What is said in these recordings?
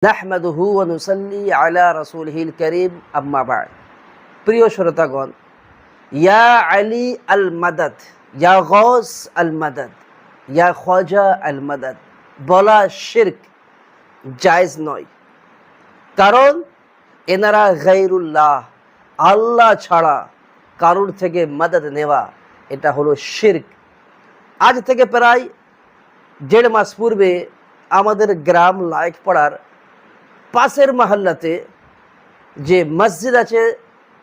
নাহমাদুহু ওয়া নুসাল্লি আলা রাসূলিহিল কারীম আম্মা বা'দ। প্রিয় শ্রোতাগণ, ইয়া আলী আল মাদাদ, ইয়া গৌস আল মাদাদ, ইয়া খ্বাজা আল মাদাদ বলা শিরক, জায়েজ নয়। কারণ এনারা গায়রুল্লাহ, আল্লাহ ছাড়া কারুর থেকে মাদাদ নেওয়া, এটা হলো শিরক। আজ থেকে প্রায় 1.5 মাস পূর্বে আমাদের গ্রাম লায়েকপাড়ার পাশের মহল্লাতে যে মসজিদ আছে,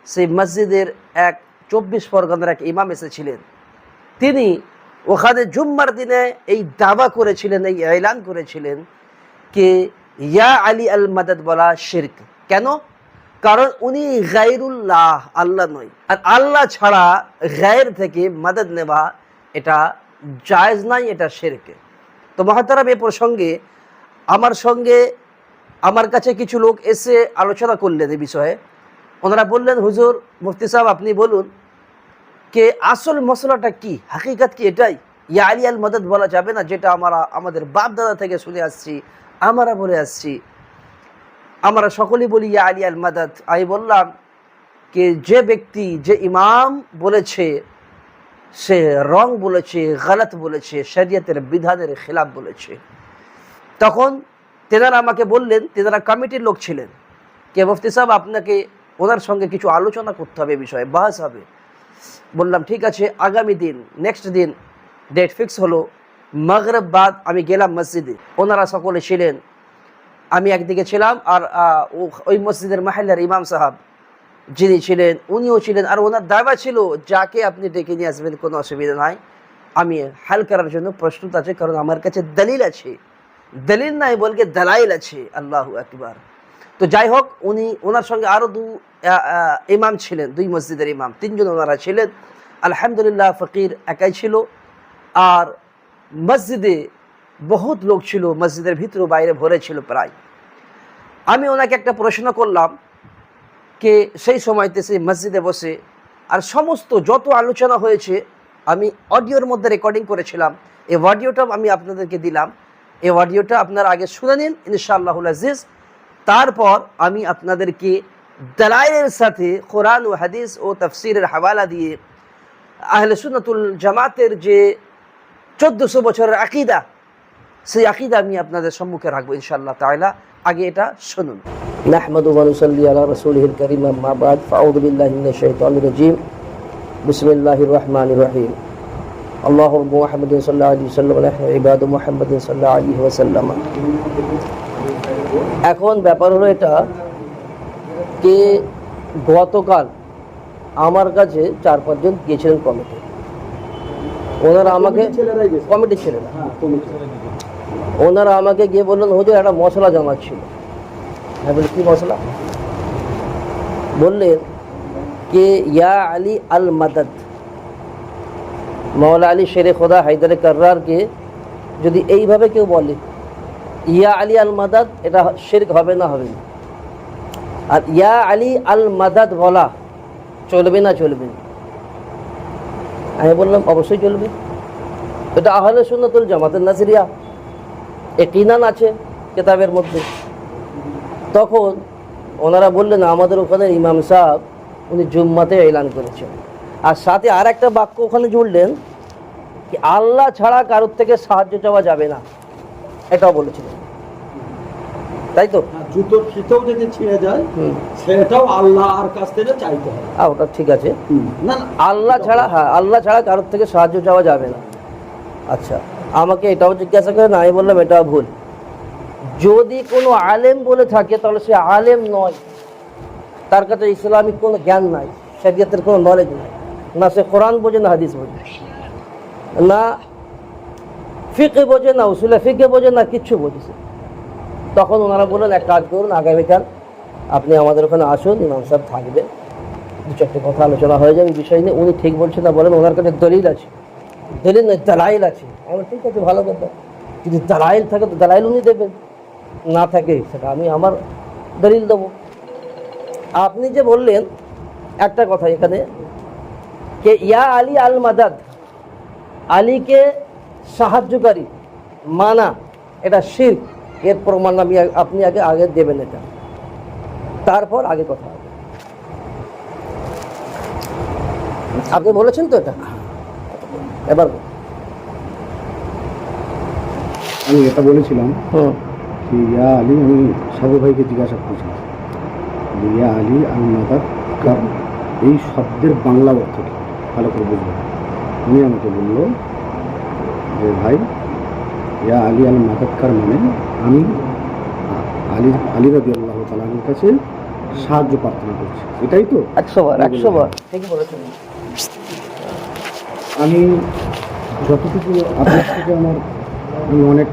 সেই মসজিদের 24 পরগনার এক ইমাম এসেছিলেন। তিনি ওখানে জুম্মার দিনে এই দাবা করেছিলেন, এই এলান করেছিলেন যে ইয়া আলী আল মাদাদ বলা শিরক। কেন? কারণ উনি গায়রুল্লাহ, আল্লাহ নয়, আর আল্লাহ ছাড়া গায়ের থেকে মাদাদ নেওয়া এটা জায়েজ নাই, এটা শিরক। তো মহতারাম, এই প্রসঙ্গে আমার কাছে কিছু লোক এসে আলোচনা করলেন এই বিষয়ে। ওনারা বললেন, হুজুর, মুফতি সাহেব, আপনি বলুন কে আসল মশলাটা কি, হাকিকত কি এটাই? ইয়া আলী আল মাদাদ বলা যাবে না, যেটা আমাদের বাপ দাদা থেকে শুনে আসছি, আমরা বলে আসছি, আমরা সকলেই বলি ইয়া আলী আল মাদাদ। আমি বললাম যে যে ব্যক্তি, যে ইমাম বলেছে, সে রং বলেছে, গলত বলেছে, শরীয়তের বিধানের খিলাফ বলেছে। তখন তেনারা আমাকে বললেন, তেনারা কমিটির লোক ছিলেন, কে মুফতি সাহেব, আপনাকে ওনার সঙ্গে কিছু আলোচনা করতে হবে, বিষয়ে বাহাস হবে। বললাম ঠিক আছে। আগামী দিন, নেক্সট দিন ডেট ফিক্স হলো। মাগরিব বাদ আমি গেলাম মসজিদে, ওনারা সকলে ছিলেন, আমি একদিকে ছিলাম, আর ওই মসজিদের মাহল্লার ইমাম সাহেব যিনি ছিলেন উনিও ছিলেন। আর ওনার দাবা ছিল, যাকে আপনি ডেকে নিয়ে আসবেন, কোনো অসুবিধা নাই, আমি হাল করার জন্য প্রস্তুত আছে, কারণ আমার কাছে দলিল আছে। দলিল নাই বলকে দালাইল আছে। আল্লাহু আকবার। তো যাই হোক, ওনার সঙ্গে আরও ইমাম ছিলেন, 2 মসজিদের ইমাম, 3 জন ওনারা ছিলেন। আলহামদুলিল্লাহ, ফকির একাই ছিল, আর মসজিদে বহুত লোক ছিল, মসজিদের ভিতরে বাইরে ভরে ছিল প্রায়। আমি ওনাকে একটা প্রশ্ন করলাম কে সেই সময়তে সেই মসজিদে বসে, আর সমস্ত যত আলোচনা হয়েছে আমি অডিওর মধ্যে রেকর্ডিং করেছিলাম, এই অডিওটা আমি আপনাদেরকে দিলাম। এই অডিওটা আপনারা আগে শুনে নিন ইনশাআল্লাহুল আজিজ। তারপর আমি আপনাদেরকে দলাইলের সাথে কোরআন ও হাদিস ও তাফসিরের হাওয়ালা দিয়ে আহলে সুন্নাতুল জামাতের যে 1400 বছরের আকীদা, সেই আকীদা আমি আপনাদের সম্মুখে রাখবো ইনশাআল্লাহ তাআলা। আগে এটা শুনুন। নাহমাদু ওয়া নুসাল্লি আলা রাসূলিহিল কারীম আম্মা বা'দ। ফাউযু বিল্লাহি মিনাশ শাইতানির রাজীম। বিসমিল্লাহির রহমানির রহিম। আল্লাহুম্মা মুহাম্মাদিন সাল্লাল্লাহু আলাইহি ওয়াসাল্লাম ওয়া নাহনু ইবাদু মুহাম্মাদিন সাল্লাল্লাহু আলাইহি ওয়াসাল্লাম। এখন ব্যাপার হলো এটা কে গতকাল আমার কাছে 4-5 জন গিয়েছিলেন কমিটি। ওনারা আমাকে, কমিটি ছেলেরা, ওনারা আমাকে গিয়ে বললেন, হুজুর একটা মশলা জানার ছিল। হ্যাঁ, বলি কি মশলা? বললেন কে ইয়া আলী আল মাদাদ, মৌলা আলী শেরে খোদা হায়দারে কাররারকে যদি এইভাবে কেউ বলে ইয়া আলী আল মাদাদ, এটা শিরক হবে না? হবে না। আর ইয়া আলী আল মাদাদ বলা চলবে না? চলবে। আমি বললাম অবশ্যই চলবে, এটা আহলে সুন্নাতুল জামাতের নাজরিয়া, ইয়াকিনান আছে কিতাবের মধ্যে। তখন ওনারা বললেন, আমাদের ওখানে ইমাম সাহেব উনি জুম্মাতে এলান করেছেন, আর সাথে আর একটা বাক্য ওখানে জুড়লেন কি আল্লাহ ছাড়া কারোর থেকে সাহায্য চাওয়া যাবে না, এটাও বলেছিলেন, তাই তো? জুতোর ফিতেও যদি ছিঁড়ে যায় সেটাও আল্লাহর কাছ থেকে চাইতে হবে। ওটা ঠিক আছে, না আল্লাহ ছাড়া, হ্যাঁ, আল্লাহ ছাড়া কারোর থেকে সাহায্য চাওয়া যাবে না। আচ্ছা, আমাকে এটাও জিজ্ঞাসা করেন, আমি বললাম এটাও ভুল। যদি কোনো আলেম বলে থাকে তাহলে সে আলেম নয়, তার কাছে ইসলামিক কোনো জ্ঞান নাই, শরীয়তের কোনো নলেজ নাই, না সে কোরআন বোঝে, না হাদিস বোঝে, না ফিকহ বোঝে, না উসুলে ফিকহ বোঝে, না কিচ্ছু বোঝেছে। তখন ওনারা বললেন, এক কাজ করুন, আগামীকাল আপনি আমাদের ওখানে আসুন, ইমাম সাহেব থাকবে, 2-4টে কথা আলোচনা হয়ে যাবে এই বিষয় নিয়ে। উনি ঠিক বলছেন না, বলেন ওনার কাছে দলিল আছে। দলিল নয়, দালাইল আছে। আমরা ঠিক আছে, ভালো কথা, যদি দালাইল থাকে তো দালাইল উনি দেবেন, না থাকে সেটা আমি আমার দলিল দেবো। আপনি যে বললেন একটা কথা এখানে কে ইয়া আলী আল মাদাদ, আলীকে সাহায্যকারী মানা, এটা শিরক। এর প্রমাণ আপনি আগে দেবেন, এটা তারপর আগে কথা হবে। আপনি বলেছেন তো এটা, এবার আমি এটা বলেছিলাম कि या अली, আমি সাবু ভাইকে জিজ্ঞাসা করেছিলাম যে ইয়া আলী আল মাদাদ কার এই শব্দের বাংলা অর্থ কি, ভালো করে বুঝবো। উনি আমাকে বলল যে ভাই ইয়া আলী আল মাদাদ কার মানে আমি আলী রাদিয়াল্লাহু তাআলার কাছে সাহায্য প্রার্থনা করছি, এটাই তো? 100 বার ঠিকই বলেছেন। আমি যতটুকু আপনার থেকে আমি অনেক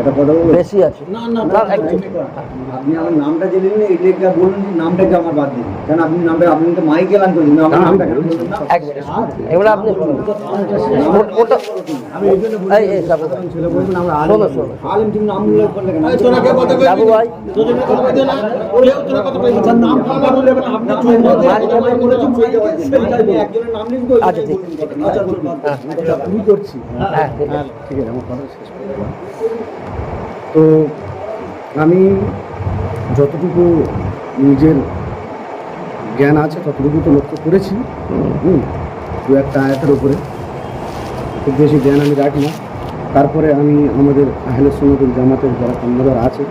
এটা কথা বলবো বেশি আছে না না না, আপনি আমার নামটা জেনে নিন, এটাকে বলুন যে নামটাকে আমার বাদ দিন, কারণ আপনি নামটা, আপনি তো মাইক এলান করেন না, আমার নামটা কেন বলবেন না? এগুলো আপনি ওটা আমি এই জন্য বলি, এই সাধারণ ছেলে বলবেন আমরা শোনো শোনো আলেম, তুমি নাম উল্লেখ করলে কেন? তোরা কে কথা বলছিস? বাবু ভাই, তোদের কথা বলছিস না, ওরেও তোরা কথা বলছিস, তার নাম ফাঁকা বললে না, আপনি চুপ করেছেন, চলে যাবেন, আমি একজনের নাম লিখবো। আচ্ছা ঠিক আচ্ছা বলুন, আমি করছি। হ্যাঁ ঠিক আছে। ঠিক আছে, আমার কথা শেষ করে দেবো। তো আমি যতটুকু নিজের জ্ঞান আছে ততটুকু তো লক্ষ্য করেছি, দু একটা আয়াতের উপরে, খুব বেশি জ্ঞান আমি রাখি না। তারপরে আমি আমাদের আহলে সুন্নাত ওয়াল জামাতের যারা কর্মদার আছে,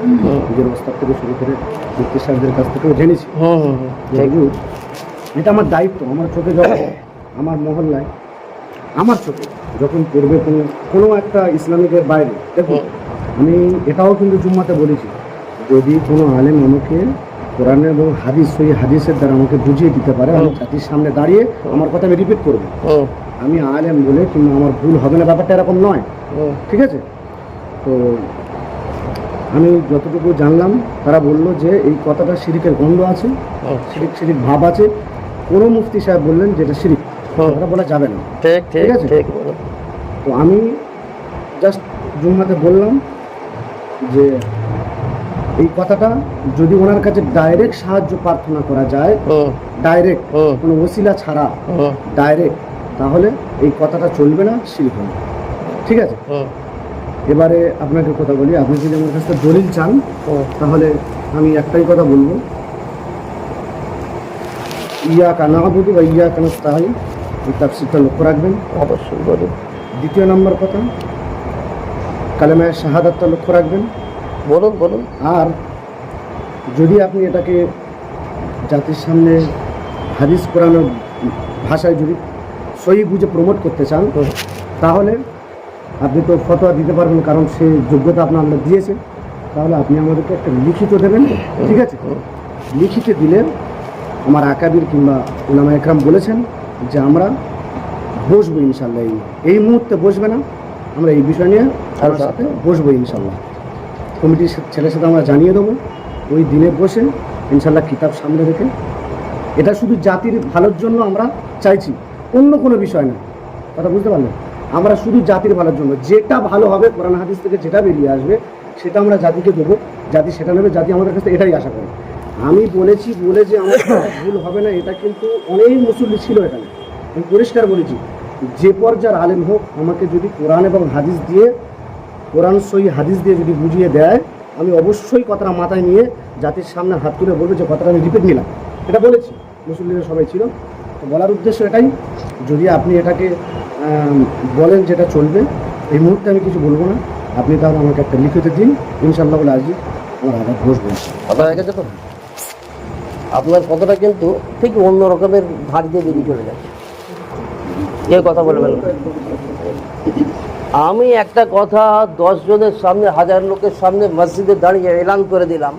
নিজের ওস্তাদ থেকে শুরু করে মুফতি সাহেবদের কাছ থেকেও জেনেছি। এটা আমার দায়িত্ব, আমার চোখে যখন, আমার মহল্লায়, আমার চোখে যখন পড়বে কোনো একটা ইসলামিকের বাইরে, দেখুন আমি এটাও কিন্তু জুম্মাতে বলেছি, যদি কোনো আলেম আমাকে কোরআন এবং হাদিস, ওই হাদিসের দ্বারা আমাকে বুঝিয়ে দিতে পারে, আমি জাতির সামনে দাঁড়িয়ে আমার কথা আমি রিপিট করবো। আমি আলেম বলে কিংবা আমার ভুল হবে না, ব্যাপারটা এরকম নয়, ঠিক আছে? তো আমি যতটুকু জানলাম, তারা বললো যে এই কথাটা শিরিকের গন্ধ আছে, শিরিক ভাব আছে। কোনো মুফতি সাহেব বললেন যেটা শিরিক, কথা বলা যাবে না। ঠিক আছে? তো আমি জাস্ট জুম্মাতে বললাম যে এই কথাটা যদি ওনার কাছে ডাইরেক্ট সাহায্য প্রার্থনা করা যায়, ডাইরেক্ট কোনো ওসিলা ছাড়া ডাইরেক্ট, তাহলে এই কথাটা চলবে না, শিরক হবে। ঠিক আছে? এবারে আপনাকে কথা বলি, আপনি যদি আমার কাছে দলিল চান তাহলে আমি একটাই কথা বলবো, ইয়াকা না'বুদু ওয়া ইয়াকা নাস্তাঈন, এই তাফসীরটা লক্ষ্য রাখবেন অবশ্যই বলুন। দ্বিতীয় নম্বর কথা, কালেমায়ে শাহাদাতটা লক্ষ্য রাখবেন। বলুন। আর যদি আপনি এটাকে জাতির সামনে হাদিস কোরআনের ভাষায় যদি সহি বুঝে প্রমোট করতে চান, তাহলে আপনি তো ফতোয়া দিতে পারবেন, কারণ সে যোগ্যতা আপনার আল্লাহ দিয়েছে। তাহলে আপনি আমাদেরকে একটা লিখিত দেবেন, ঠিক আছে? লিখিতে দিলে আমার আকাবির কিংবা উলামা একরাম বলেছেন যে আমরা বসবো ইনশাল্লাহ, এই মুহূর্তে বসবে না, আমরা এই বিষয় নিয়ে আমার সাথে বসবো ইনশাল্লাহ। কমিটির ছেলের সাথে আমরা জানিয়ে দেবো, ওই দিনে বসে ইনশাল্লাহ কিতাব সামনে রেখে, এটা শুধু জাতির ভালোর জন্য আমরা চাইছি, অন্য কোনো বিষয় না, কথা বুঝতে পারলেন? আমরা শুধু জাতির ভালোর জন্য, যেটা ভালো হবে কোরআন হাদিস থেকে যেটা বেরিয়ে আসবে সেটা আমরা জাতিকে দেবো, জাতি সেটা নেবে, জাতি আমাদের কাছে এটাই আশা করে। আমি বলেছি বলে যে আমার ভুল হবে না, এটা কিন্তু অনেক মুসল্লি ছিল এখানে, আমি পরিষ্কার বলেছি, যে পর্যায়ের আলেম হোক আমাকে যদি কোরআন এবং হাদিস দিয়ে, কোরআন সহি হাদিস দিয়ে যদি বুঝিয়ে দেয়, আমি অবশ্যই কথাটা মাথায় নিয়ে জাতির সামনে হাত তুলে বলবো যে কথাটা আমি রিপিট নিলাম, এটা বলেছি। মুসল্লিরা সবাই ছিল, তো বলার উদ্দেশ্য এটাই, যদি আপনি এটাকে বলেন যেটা চলবে, এই মুহূর্তে আমি কিছু বলবো না, আপনি তাহলে আমাকে একটা লিখিত দিন, ইনশাআল্লাহ বলে আজই আমার আবার বসবো। আপনার কথাটা কিন্তু ঠিক অন্য রকমের ধার দিয়ে বেরিয়ে চলে যাচ্ছে, কেউ কথা বলবেন না। আমি একটা কথা 10 জনের সামনে, 1000 লোকের সামনে মসজিদে দাঁড়িয়ে এলান করে দিলাম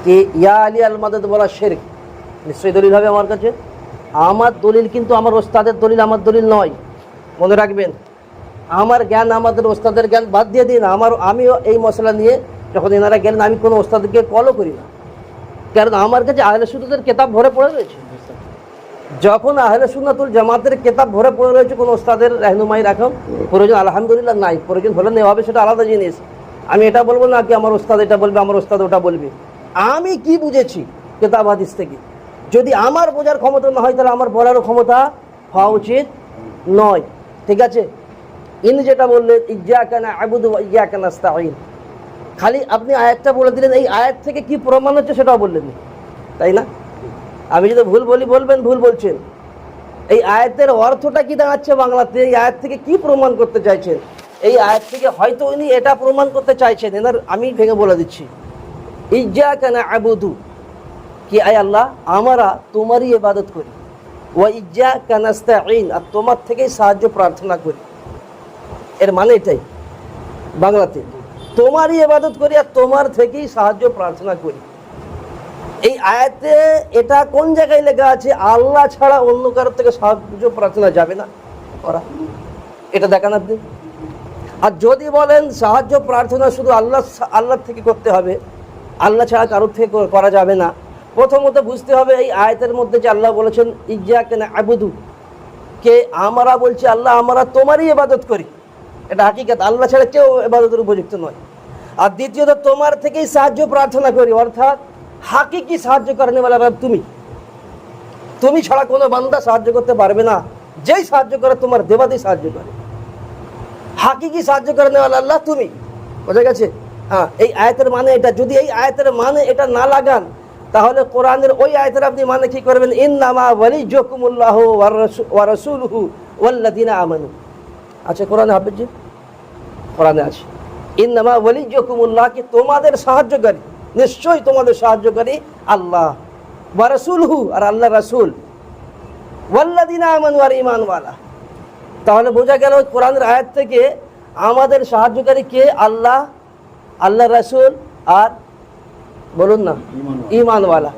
যে ইয়া আলী আল মাদাদ বলা শিরক, নিশ্চয়ই দলিল হবে আমার কাছে। আমার দলিল কিন্তু আমার ওস্তাদের দলিল, আমার দলিল নয়, মনে রাখবেন। আমার জ্ঞান, আমাদের ওস্তাদের জ্ঞান বাদ দিয়ে দিন। আমিও এই মশলা নিয়ে যখন এনারা গেলেন, আমি কোনো ওস্তাদকে কলও করি না, কারণ আমার কাছে আহলে সুন্নাতের কিতাব ভরে পড়ে রয়েছে। যখন আহলে সুন্নাতুল জামাতের কিতাব ভরে পড়ে রয়েছে, কোনো ওস্তাদের রাহনুমাই রাখা প্রয়োজন আলহামদুলিল্লাহ নাই, প্রয়োজন হলে নেওয়া হবে, সেটা আলাদা জিনিস। আমি এটা বলবো না কি আমার ওস্তাদ এটা বলবে, আমার ওস্তাদ ওটা বলবে। আমি কি বুঝেছি কিতাব হাদিস থেকে, যদি আমার বোঝার ক্ষমতা না হয়, তাহলে আমার বলারও ক্ষমতা হওয়া উচিত নয়, ঠিক আছে? ইনি যেটা বললেন ইয়্যাকা না'বুদু ওয়া ইয়্যাকা নাস্তাঈন, খালি আপনি আয়াতটা বলে দিলেন, এই আয়াত থেকে কি প্রমাণ হচ্ছে সেটাও বললেন না, তাই না? আমি যদি ভুল বলি বলবেন ভুল বলছেন। এই আয়াতের অর্থটা কি দাঁড়াচ্ছে বাংলাতে, এই আয়াত থেকে কি প্রমাণ করতে চাইছেন? এই আয়াত থেকে হয়তো উনি এটা প্রমাণ করতে চাইছেন, এনার আমি ভেঙে বলে দিচ্ছি। ইয়্যাকা না'বুদু, কি আয় আল্লাহ আমরা তোমারই ইবাদত করি, ওয়া ইয়্যাকা নাস্তাঈন, আর তোমার থেকেই সাহায্য প্রার্থনা করি। এর মানে এটাই বাংলাতে, তোমারই ইবাদত করি আর তোমার থেকেই সাহায্য প্রার্থনা করি। এই আয়াতে এটা কোন জায়গায় লেখা আছে আল্লাহ ছাড়া অন্য কারোর থেকে সাহায্য প্রার্থনা যাবে না করা? এটা দেখান আপনি। আর যদি বলেন সাহায্য প্রার্থনা শুধু আল্লাহ থেকে করতে হবে, আল্লাহ ছাড়া কারোর থেকে করা যাবে না, প্রথমত বুঝতে হবে এই আয়াতের মধ্যে যে আল্লাহ বলেছেন ইয়্যাকা না'বুদু, কে আমরা বলছি আল্লাহ আমরা তোমারই ইবাদত করি, এটা হাকিকত, আল্লাহ ছাড়া কেউ ইবাদতের উপযুক্ত নয়। আর দ্বিতীয়ত তোমার থেকেই সাহায্য প্রার্থনা করি, অর্থাৎ হাকিকি সাহায্য করনে ওয়ালা রব তুমি ছাড়া কোনো বান্দা সাহায্য করতে পারবে না, যেই সাহায্য করে তোমার দেবাতেই সাহায্য করে, হাকিকি সাহায্য করনে ওয়ালা আল্লাহ তুমি। বোঝা গেছে? হ্যাঁ, এই আয়াতের মানে এটা। যদি এই আয়াতের মানে এটা না লাগান তাহলে কোরআনের ওই আয়াতের আপনি মানে কি করবেন, ইন্নামা ওয়ালিয়্যুকুমুল্লাহু ওয়া রাসূলুহু ওয়াল্লাযিনা আমানু। আচ্ছা কোরআনে হাফেজ, কোরআনে আছে ইন্নামা ওয়ালিয়্যুকুমুল্লাহ, কি তোমাদের সাহায্যকারী, নিশ্চয়ই তোমাদের সাহায্যকারী আল্লাহ, ওয়া রাসূলুহু আর আল্লাহ রাসূল, ওয়াল্লাযিনা আমানু আর ঈমানওয়ালা। তাহলে বোঝা গেল কোরআনের আয়াত থেকে আমাদের সাহায্যকারী কে? আল্লাহ, আল্লাহ রাসূল আর বলুন না ঈমানওয়ালা।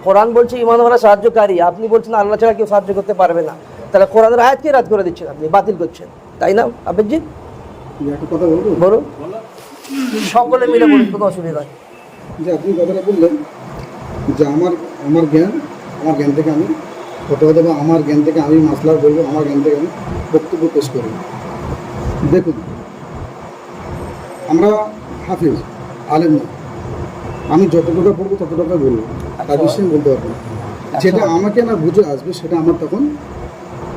কোরআন বলছে ঈমানওয়ালা সাহায্যকারী, আপনি বলছেন আল্লাহ ছাড়া কেউ সাহায্য করতে পারবে না, তাহলে কোরআনের আয়াতকে রাদ করে দিচ্ছেন, আপনি বাতিল করছেন, তাই না আবেদজি? একটা কথা বলবো, বলুন, সকলে মিলে বলুন, কোনো অসুবিধা নেই। যে আপনি কথাটা বললেন যে আমার জ্ঞান থেকে আমি কথা বা আমার জ্ঞান থেকে আমি মাসলা বলবো, আমার জ্ঞান থেকে আমি বক্তব্য পেশ করব। দেখুন, আমরা হাফিজ আলেম না, আমি যতটুকু পড়বো ততটুকু বলবো, তার বিষয়ে বলতে পারবো না। যেটা আমাকে না বুঝে আসবে সেটা আমার তখন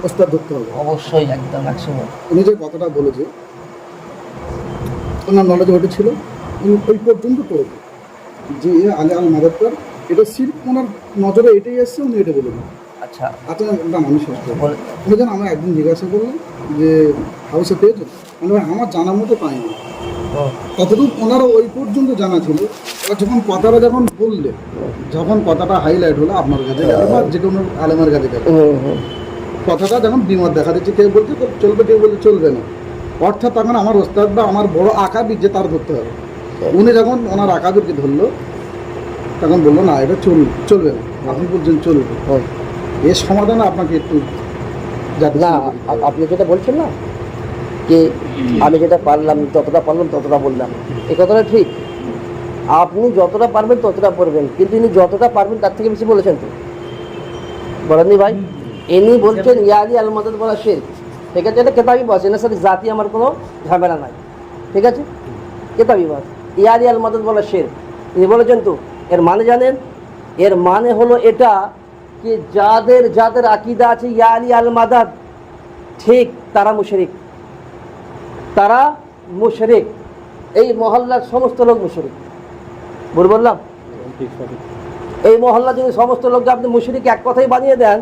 ওস্তাদ ধরতে হবে। অবশ্যই, একদম 100। উনি যে কথাটা বলেছে ওনার নলেজ ওটা ছিল, উনি ওই পর্যন্ত পড়বে যে আলে আল মাদার, এটা সির্ফ ওনার নজরে এটাই এসছে, উনি এটা বলবেন। আচ্ছা আচ্ছা না, মানুষ উনি যেন আমার একদিন জিজ্ঞাসা করলেন যে হাউসে পেয়েছো, মানে আমার জানার মতো পাইনি, ততটুকু ওনারা ওই পর্যন্ত জানা ছিল। এবার যখন বললে, যখন কথাটা হাইলাইট হলো আপনার কাছে গেলে বা যে কোনো আলেমের কাছে গেলে, কথাটা যখন দ্বিমত দেখা দিচ্ছে, কেউ বলছে চলবে, কেউ বলছে চলবে না, অর্থাৎ তখন আমার ওস্তাদ বা আমার বড় আকাবির যে তার ধরতে হবে। উনি যখন ওনার আকাবিরকে ধরলো তখন বললো না এটা চলবে না, আপনি বলছেন চলবে, এর সমাধানে আপনাকে একটু না, আপনি যেটা বলছেন না যে আমি যেটা পারলাম ততটা বললাম, এই কথাটা ঠিক, আপনি যতটা পারবেন ততটা পড়বেন, কিন্তু ইনি যতটা পারবেন তার থেকে বেশি বলেছেন তো, বলেননি ভাই? ইনি বলছেন ইয়া আলী আল মাদাদ বলা শিরক, ঠিক আছে? এটা কেতাবি বাস, এনার সাথে জাতি আমার কোনো ঝামেলা নাই, ঠিক আছে? কেতাবি বাস, ইয়া আলী আল মাদাদ বলা শিরক ইনি বলেছেন তো। এর মানে জানেন? এর মানে হলো এটা যে যাদের আকীদা আছে ইয়া আলী আল মাদাদ, ঠিক তারা মুশরিক, তারা মুশরিক, এই মহল্লার সমস্ত লোক মুশরিক। বললাম এই মহল্লা যদি সমস্ত লোককে আপনি মুশরিক এক কথাই বানিয়ে দেন,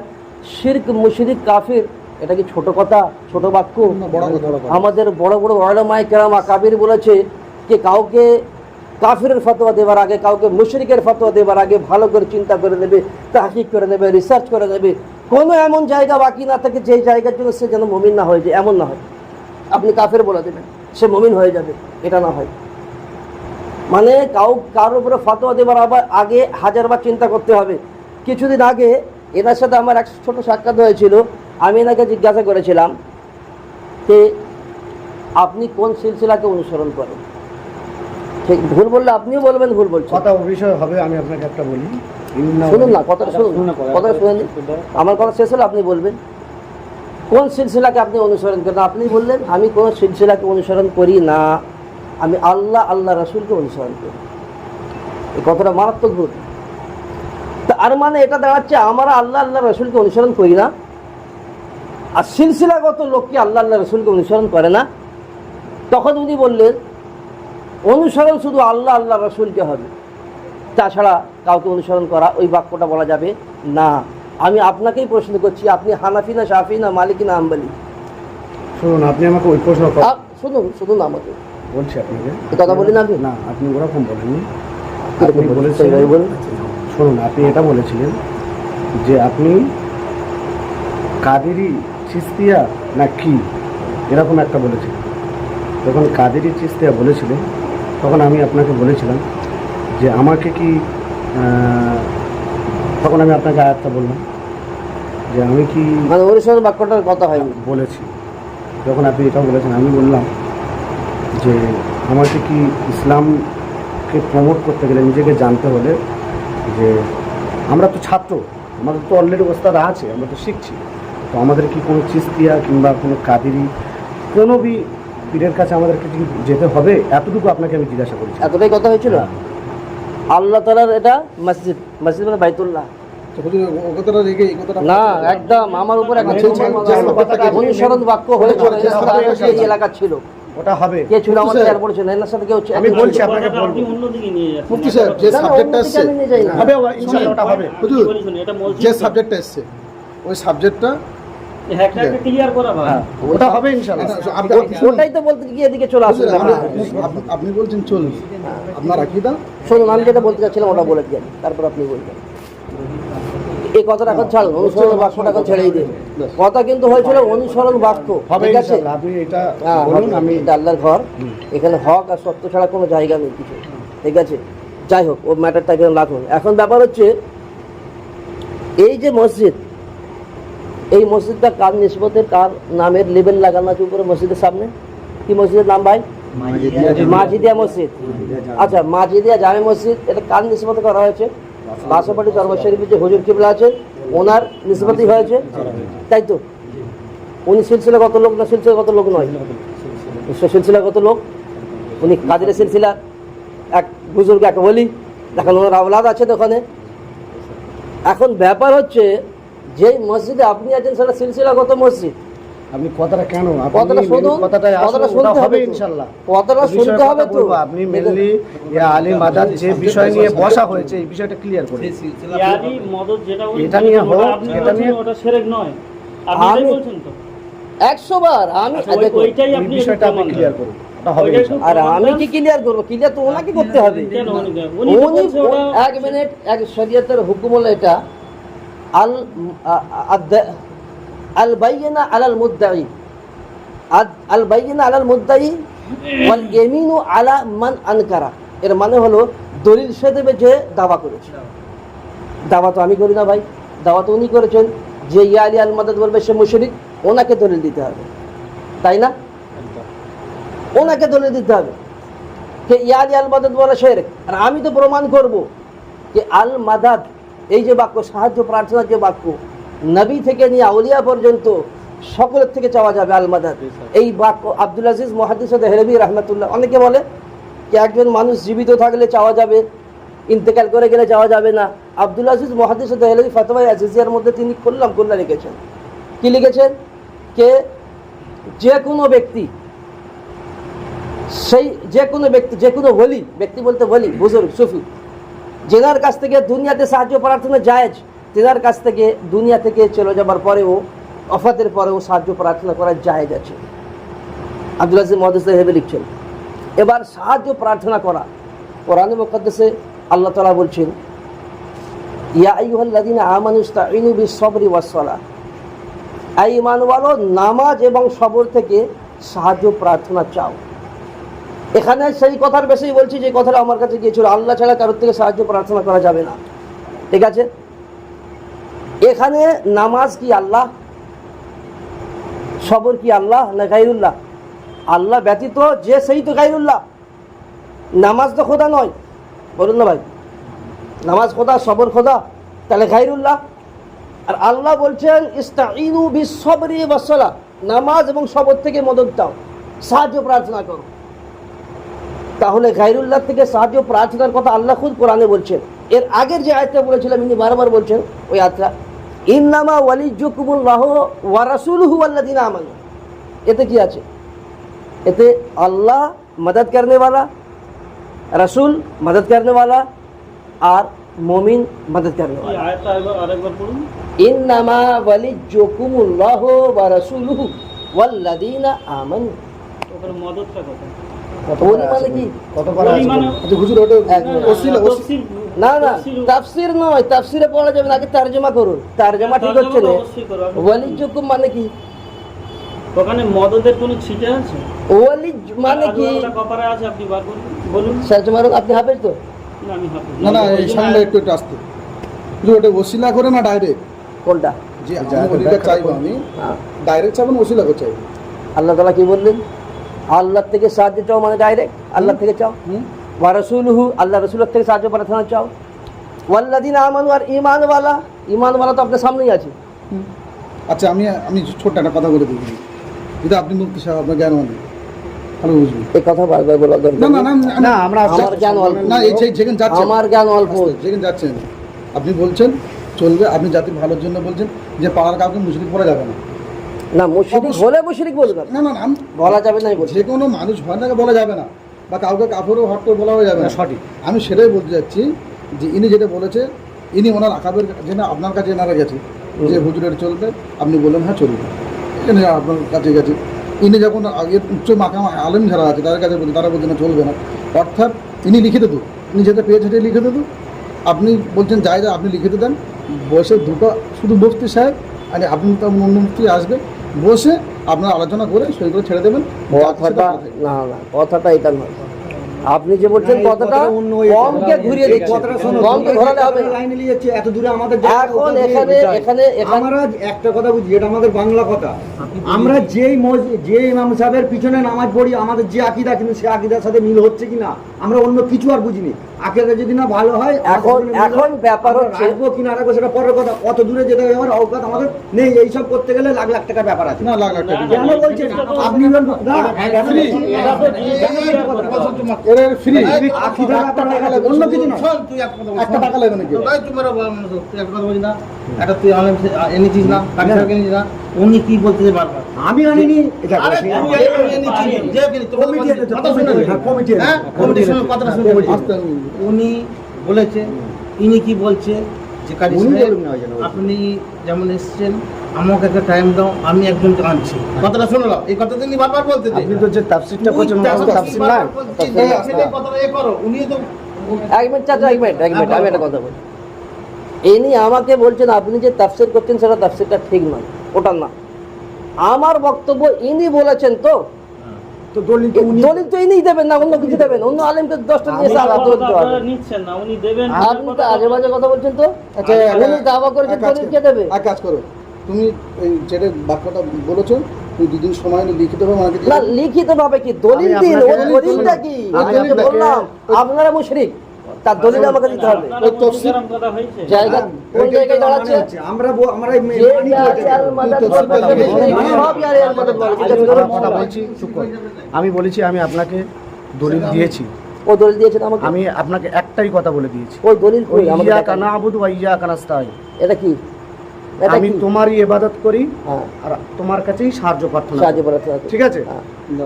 শিরক মুশরিক কাফির, এটা কি ছোট কথা, ছোট বাক্য? আমাদের বড় বড় উলামায়ে কেরাম আকাবির বলেছে যে কাউকে কাফিরের ফতোয়া দেবার আগে, কাউকে মুশরিকের ফতোয়া দেবার আগে ভালো করে চিন্তা করে নেবে, তাহকিক করে নেবে, রিসার্চ করে নেবে, কোনো এমন জায়গা বাকি না থাকে যেই জায়গার জন্য সে যেন মুমিন না হয়ে যায়, এমন না হয় আপনি কাফের বলে দেবেন সে মুমিন হয়ে যাবে, এটা না হয়। মানে কারোর উপরে ফতোয়া দেবার আগে হাজারবার চিন্তা করতে হবে। কিছুদিন আগে এনার সাথে আমার এক ছোট সাক্ষাৎ হয়েছিল, আমি এনাকে জিজ্ঞাসা করেছিলাম যে আপনি কোন সিলসিলাকে অনুসরণ করেন, ঠিক ভুল বললে আপনিও বলবেন ভুল বলছেন, কথা বিষয় হবে। আমি আপনাকে একটা বলি, শুনুন না, কথাটা শুনুন, কথাটা শুনেন, আমার কথা শেষ হলে আপনি বলবেন কোন সিলসিলাকে আপনি অনুসরণ করেন। আপনি বললেন আমি কোন সিলসিলাকে অনুসরণ করি না, আমি আল্লাহ রাসূলকে অনুসরণ করি। এই কথাটা মারাত্মক ভুল। তা আর মানে এটা দাঁড়াচ্ছে আমরা আল্লাহ রাসূলকে অনুসরণ করি না, আর সিলসিলাগত লোক কি আল্লাহ আল্লাহ রসুলকে অনুসরণ করে না? তখন উনি বললেন অনুসরণ শুধু আল্লাহ আল্লাহ রসুলকে হবে, তাছাড়া কাউকে অনুসরণ করা ওই বাক্যটা বলা যাবে না। আমি আপনাকেই প্রশ্ন করছি, আপনি হানাফি না শাফি না মালিকি না আম্বালি? শুনুন, আপনি আমাকে ওই প্রশ্ন শুনুন আমাকে বলছি আপনাকে, এই কথা বলি না আপনি? না, আপনি ওরকম বলেননি। কিরকম আপনি বলেছেন? বলেছিলেন, সেইভাবে বলুন। শুনুন, আপনি এটা বলেছিলেন যে আপনি কাদেরি চিস্তিয়া না কি এরকম একটা বলেছিলেন। যখন কাদেরি চিস্তিয়া বলেছিলেন তখন আমি আপনাকে বলেছিলাম যে আমাকে কি তখন আমি আপনাকে আয়াতটা বললাম যে আমি কি মানে অনুসরণ বাক্যটার কথা হয়নি বলেছি। যখন আপনি এটা বলেছেন আমি বললাম যে আমাকে কি ইসলামকে প্রমোট করতে গেলে নিজেকে জানতে হলে যে আমরা তো ছাত্র, আমাদের তো অলরেডি অবস্থাটা আছে, আমরা তো শিখছি, তো আমাদের কি কোনো চিস্তিয়া কিংবা কোনো কাদেরি কোনো পীরের কাছে আমাদেরকে কি যেতে হবে? এতটুকু আপনাকে আমি জিজ্ঞাসা করেছি। এতটাই কথা হয়েছিল। আল্লাহ তাআলার এটা মসজিদ, মসজিদ মানে বাইতুল্লাহ তো হুজুর ও কথাটা রেখে এই কথাটা না, একদম আমার উপর একটা অনুসরণ বাক্য হয়েছিল। এই এলাকা ছিল, ওটা হবে। কে ছিল আমাদের আর বলছেন এর সাথে কেউ আমি বলছি আপনাকে বলবো। আপনি অন্যদিকে নিয়ে যাচ্ছেন। মুফতি সাহেব যে সাবজেক্টটা আসছে আমি নিয়ে যাই না। হবে, ইনশাআল্লাহ ওটা হবে। হুজুর বলেছেন এটা মসজিদ যে সাবজেক্টটা আসছে ওই সাবজেক্টটা একটা ক্লিয়ার করা ভাই। হ্যাঁ, ওটা হবে ইনশাআল্লাহ। ওটাই তো বলতে গিয়ে এদিকে চলে আসুন। আপনি বলছেন চল আপনার আকীদা শুনুন, আমি যেটা বলতে চাচ্ছিলাম ওটা বলে দিই, তারপর আপনি বলবেন। এই কথাটা এখন ছাড়ুন, অনুসরণ বাক্যটা এখন ছেড়েই দিন। কথা কিন্তু হয়েছিল অনুসরণ বাক্য, হবে ঠিক আছে? ইনশাআল্লাহ। আপনি এটা হ্যাঁ, বলুন, আমি এটা আল্লাহর ঘর, এখানে হক আর সত্য ছাড়া কোনো জায়গা নেই কিছু, ঠিক আছে? যাই হোক, ও ম্যাটারটা এখানে রাখুন। এখন ব্যাপার হচ্ছে এই যে মসজিদ, এই মসজিদটা কার নিসবতে, কার নামের লেবেল লাগানো আছে উপরে মসজিদের সামনে? কি মসজিদের নাম ভাই? মাজিদিয়া মসজিদ। আচ্ছা, মাজিদিয়া জামে মসজিদ, এটা কার নিসবতে করা হয়েছে? বাসাবাড়ি দরবার শরীফের যে হুজুর কিবলা আছে ওনার নিসবতই হয়েছে, তাই তো? উনি সিলসিলাগত লোক না সিলসিলাগত লোক নয়? সিলসিলাগত লোক। উনি কাদের সিলসিলা, এক বুজুর্গ, এক বলি, দেখেন ওনার আওলাদ আছে তো ওখানে। এখন ব্যাপার হচ্ছে যে মসজিদে আপনি আছেন সেটা সিলসিলাগত মসজিদ। আপনি কথাটা কেন কথাটা শুনুন, কথাটা শুনতে হবে ইনশাআল্লাহ। কথাটা শুনতে হবে তো। আপনি মেনলি ইয়া আলী মাদাদ যে বিষয় নিয়ে বসা হয়েছে এই বিষয়টা ক্লিয়ার করুন। ইয়াদি মদদ যেটা উনি এটা নিয়ে হোক, আপনি এটা নিয়ে বলছেন ওটা শিরক নয়, আপনি এটাই বলছেন তো? 100 বার আমি আচ্ছা, দেখুন, ওইটাই এই আপনি বিষয়টা আপনি ক্লিয়ার করুন, ওটা হবে ওইটাই ইনশাআল্লাহ। আর আমি কি ক্লিয়ার করবো? ক্লিয়ার তো ওনাকে করতে হবে। কেন উনি তো উনি বলছে ওটা 1 মিনিট, এক শরীয়তের হুকুম হলো এটা আল বাইয়িনা আলাল মুদ্দাই, আল বাইয়িনা আলাল মুদ্দাই ওয়াল ইয়ামিনু আলা মান আনকারা। এর মানে হলো দলিল সে দেবে যে দাওয়া করেছে। দাওয়া তো আমি করি না ভাই, দাওয়া তো উনি করেছেন। যে ইয়া আলী আল মাদাদ বলবে সে মুশরিক, ওনাকে দলিল দিতে হবে, তাই না? ওনাকে দলিল দিতে হবে যে ইয়া আলী আল মাদাদ বলে শিরক। আর আমি তো প্রমাণ করব যে আল মাদাদ এই যে বাক্য, সাহায্য প্রার্থনার যে বাক্য, নবী থেকে নিয়ে আউলিয়া পর্যন্ত সকলের থেকে চাওয়া যাবে আল মাদাদ। এই বাক্য আব্দুল আজিজ মুহাদ্দিস দেহলভী রাহমাতুল্লাহ, অনেকে বলে যে একজন মানুষ জীবিত থাকলে চাওয়া যাবে, ইন্তেকাল করে গেলে চাওয়া যাবে না। আব্দুল আজিজ মুহাদ্দিস দেহলভী ফতোয়া আজিজিয়ার মধ্যে তিনি খোল্লা লিখেছেন। কি লিখেছেন? যে যে কোনো ব্যক্তি, সেই যে কোনো ব্যক্তি, যে কোনো ওলি, ব্যক্তি বলতে ওলি, বুজুর্গ, সুফি, যেনার কাছ থেকে দুনিয়াতে সাহায্য প্রার্থনা জায়েজ, তেনার কাছ থেকে দুনিয়া থেকে চলে যাবার পরেও, ওফাতের পরেও সাহায্য প্রার্থনা করা জায়েজ আছে। আব্দুল আজিজ মুহাদ্দিস দেহলভী লিখছেন। এবার সাহায্য প্রার্থনা করা, কোরআনে মুকাদ্দাসে আল্লাহ তাআলা বলছেন ইয়া আইয়ুহাল্লাযীনা আমানু ইসতাঈনু বিস-সাবরি ওয়াস-সালাহ, এই ঈমানওয়ালো নামাজ এবং সবর থেকে সাহায্য প্রার্থনা চাও। এখানে সেই কথার বেশি বলছি যে কথাটা আমার কাছে গিয়েছিল, আল্লাহ ছাড়া কারোর থেকে সাহায্য প্রার্থনা করা যাবে না, ঠিক আছে? এখানে নামাজ কি আল্লাহ, সবর কি আল্লাহ না গায়রুল্লাহ? আল্লাহ ব্যতীত যে সেই তো গায়রুল্লাহ। নামাজ তো খোদা নয়, বলুন না ভাই? নামাজ খোদা, সবর খোদা, তাহলে গায়রুল্লাহ। আর আল্লাহ বলছেন ইস্তাঈনু বিস-সাবরি ওয়াস-সালাহ, নামাজ এবং সবর থেকে মদদ দাও, সাহায্য প্রার্থনা করো। তাহলে গায়রুল্লাহ থেকে সাহায্য প্রার্থনার কথা আল্লাহ খুদ কোরআনে বলছেন। এর আগের যে আয়াতটা বলেছিলাম, ইনি বারবার বলছেন ওই আয়াতটা, ইন্নামা ওয়ালিয়্যুকুমুল্লাহ ওয়া রাসূলুহু ওয়াল্লাযীনা আমানু, এতে কি আছে? এতে আল্লাহ মদদ করনে वाला, रसूल मदद करने वाला और मोमिन मदद करने এই वाला। আয়াতটা আরেকবার পড়ুন। इन्नमा वलिय्युकुमुल्लाहु व रसूलुहु वल्लदीना आमनू। ওখানে মদতটা কোথায়? ওলি মানে কি? কত পারা ওলি আছে? মানে আচ্ছা হুজুর ওটা এক মিনিট। ওসিলা তফসির না না তফসির- তাফসীর নয়, তাফসীরে পড়া যাবে না, আগে তরজমা করুন। তরজমা ঠিক হচ্ছে তর্জমা না। অবশ্যই করো। আপনি- ওয়ালিয়্যুকুম মানে কি? ওখানে মদদের কোনো ছিটে আছে? ওয়ালি মানে কি? আদওয়াটা কপারে আছে, আপনি বার করুন, বলুন। সার্চ মারুন। আপনি হাফেজ তো? না, আমি হাফেজ না না এই সামনে একটু একটু আসতে হুজুর ওটা ওসিলা করে না ডাইরেক্ট কোনটা? যে আমি ওলিটা চাইবো আমি হ্যাঁ। ডাইরেক্ট চাইবো না ওসিলা করে চাইবো? আল্লাহ তাআলা কি বললেন? আল্লাহ থেকে সাহায্য চাও মানে ডাইরেক্ট আল্লাহ থেকে চাও। ওয়া রাসূলুহু, আল্লাহ রাসূলের থেকে সাহায্য প্রার্থনা চাও। ওয়াল্লাযীনা আমানু, আর ঈমানওয়ালা তো আপনার সামনেই আছে। আচ্ছা আমি ছোট্ট একটা কথা বলে দিই, যদি আপনি মুক্তি সাহেব আপনার জ্ঞান মানে ভালো বুঝবেন। এই কথা বারবার বলা দরকার না না নেই। না না আমরা আমার জ্ঞান অল্প। না এই যেখানে যাচ্ছেন আমার জ্ঞান অল্প। যেখানে যাচ্ছেন আপনি বলছেন চলবে, আপনি জাতির ভালোর জন্য বলছেন যে পাড়ার কাউকে মুশরিক করা যাবে না। না মুশরিক হলে মুশরিক বলবেন, না না না, আমি বলা যাবে না বলছি। যে কোনো মানুষ হয় না বলা যাবে না, বা কাউকে কাপড়ও হট করে বলা যাবে না। সঠিক। আমি সেটাই বলতে যাচ্ছি যে ইনি যেটা বলেছে, ইনি ওনার আকাবের যেন আপনার কাছে এনারা গেছে যে হুজুরের চলবে, আপনি বললেন হ্যাঁ চলবে, এখানে আপনার কাছে গেছে। ইনি যখন আগে উচ্চ মাকাম আলেম যারা আছে তাদের কাছে বলছে, তারা বলছে না চলবে না। অর্থাৎ ইনি লিখে দেবো, ইনি যেটা পেয়েছে সেটাই লিখে দেবো। আপনি বলছেন যাই যা আপনি লিখে দেন, বসে দুটো শুধু মুফতি সাহেব আর আপনি তো অন্য মুফতি আসবে, বসে আপনারা আলোচনা করে সই করে ছেড়ে দেবেন। কথাটা না না, কথাটা এটা নয়। আপনি যে বলছেন কথাটা কমকে ঘুরিয়ে দিচ্ছেন, কমকে ঘোরালে হবে না। লাইনে নিয়ে যাচ্ছে এত দূরে আমাদের এখন এখানে আমরা একটা কথা বুঝি, এটা আমাদের বাংলা কথা। আমরা যেই যে ইমাম সাহেবের পিছনে নামাজ পড়ি, আমাদের যে আকীদা, কিন্তু সে আকীদার সাথে মিল হচ্ছে কিনা আমরা অন্য কিছু আর বুঝিনি। আকীদা যদি না ভালো হয়, এখন ব্যাপার হচ্ছে রাখবো কিনা রাখবো সেটা পরের কথা। কত দূরে যেতে হবে আমার অবকাশ আমাদের নেই। এইসব করতে গেলে লাখ লাখ টাকার ব্যাপার আছে। না লাখ লাখ টাকা কেন বলছেন আপনি? এর ফ্রি আকীদার ব্যাপার অন্য কিছু না। একটা টাকা লাগবে নাকি? উনি কি বলতে বারবার আমি আনিনি, এটা উনি বলেছে, ইনি কি বলছে যে কারি উনি সাহেব, বলুন না, ওই জন্য বলছি। আপনি যেমন এসেছেন, আমাকে একটা টাইম দাও, আমি একজনকে আনছি। কথাটা শুনলাম, এই কথাটা তিনি বারবার বলতে আপনি তো যে তাফসীরটা করছেন তাফসীর না। কথাটা এ করো, উনি তো এক মিনিট চাচা, এক মিনিট আমি একটা কথা বলি। ইনি আমাকে বলছেন আপনি যে তাফসীর করছেন সেটা তাফসীরটা ঠিক নয়, ওটা না। আমার বক্তব্য ইনি বলেছেন তো, তো দলিল তো উনি দলিল তো ইনিই দেবেন না, অন্য কিছু দেবেন। অন্য আলেমকে 10টা দিয়ে আলাদা করতে আপনারা হবে। নিচ্ছেন না, উনি দেবেন। আপনি তো আজে বাজে কথা বলছেন তো। আচ্ছা, উনি দাওয়া করেছেন, এক কাজ দলিল করো, কে দেবে? এক কাজ করো, তুমি এই যেটা বাক্যটা বলেছো তুমি দুদিন সময় নিয়ে লিখিত হবে আমাকে না লিখিত ভাবে কি দলিল আমি দিন, আপনাকে ওই দলিলটা কি? আমি আমি আপনাকে আপনাকে- বললাম আপনারা মুশরিক, তার দলিল আমাকে দিতে হবে। আপনারা ওই তফসির- মুশরিক কথা হয়েছে। জায়গা কোন জায়গায় দাঁড়াচ্ছে? আমরা যে ইয়ার মাদাদ বলতে হবে, সব ইয়ার মাদাদ বলে। ঠিক আছে, ধরুন। কথা বলছি, চুপ কর। আমি বলেছি আমি আপনাকে দলিল দিয়েছি, ও দলিল দিয়েছেন আমাকে। আমি আপনাকে একটাই কথা বলে দিয়েছি, ওই দলিল কই আমাকে ইয়া দেখান। কানা আবুদু ওয়া ইয়া কানাস্তাইন। এটা কি? এটা আমি কি? তোমারই ইবাদত করি হ্যাঁ, আর তোমার কাছেই সাহায্য প্রার্থনা সাহায্য করি। প্রার্থনা করি। ঠিক আছে? হ্যাঁ।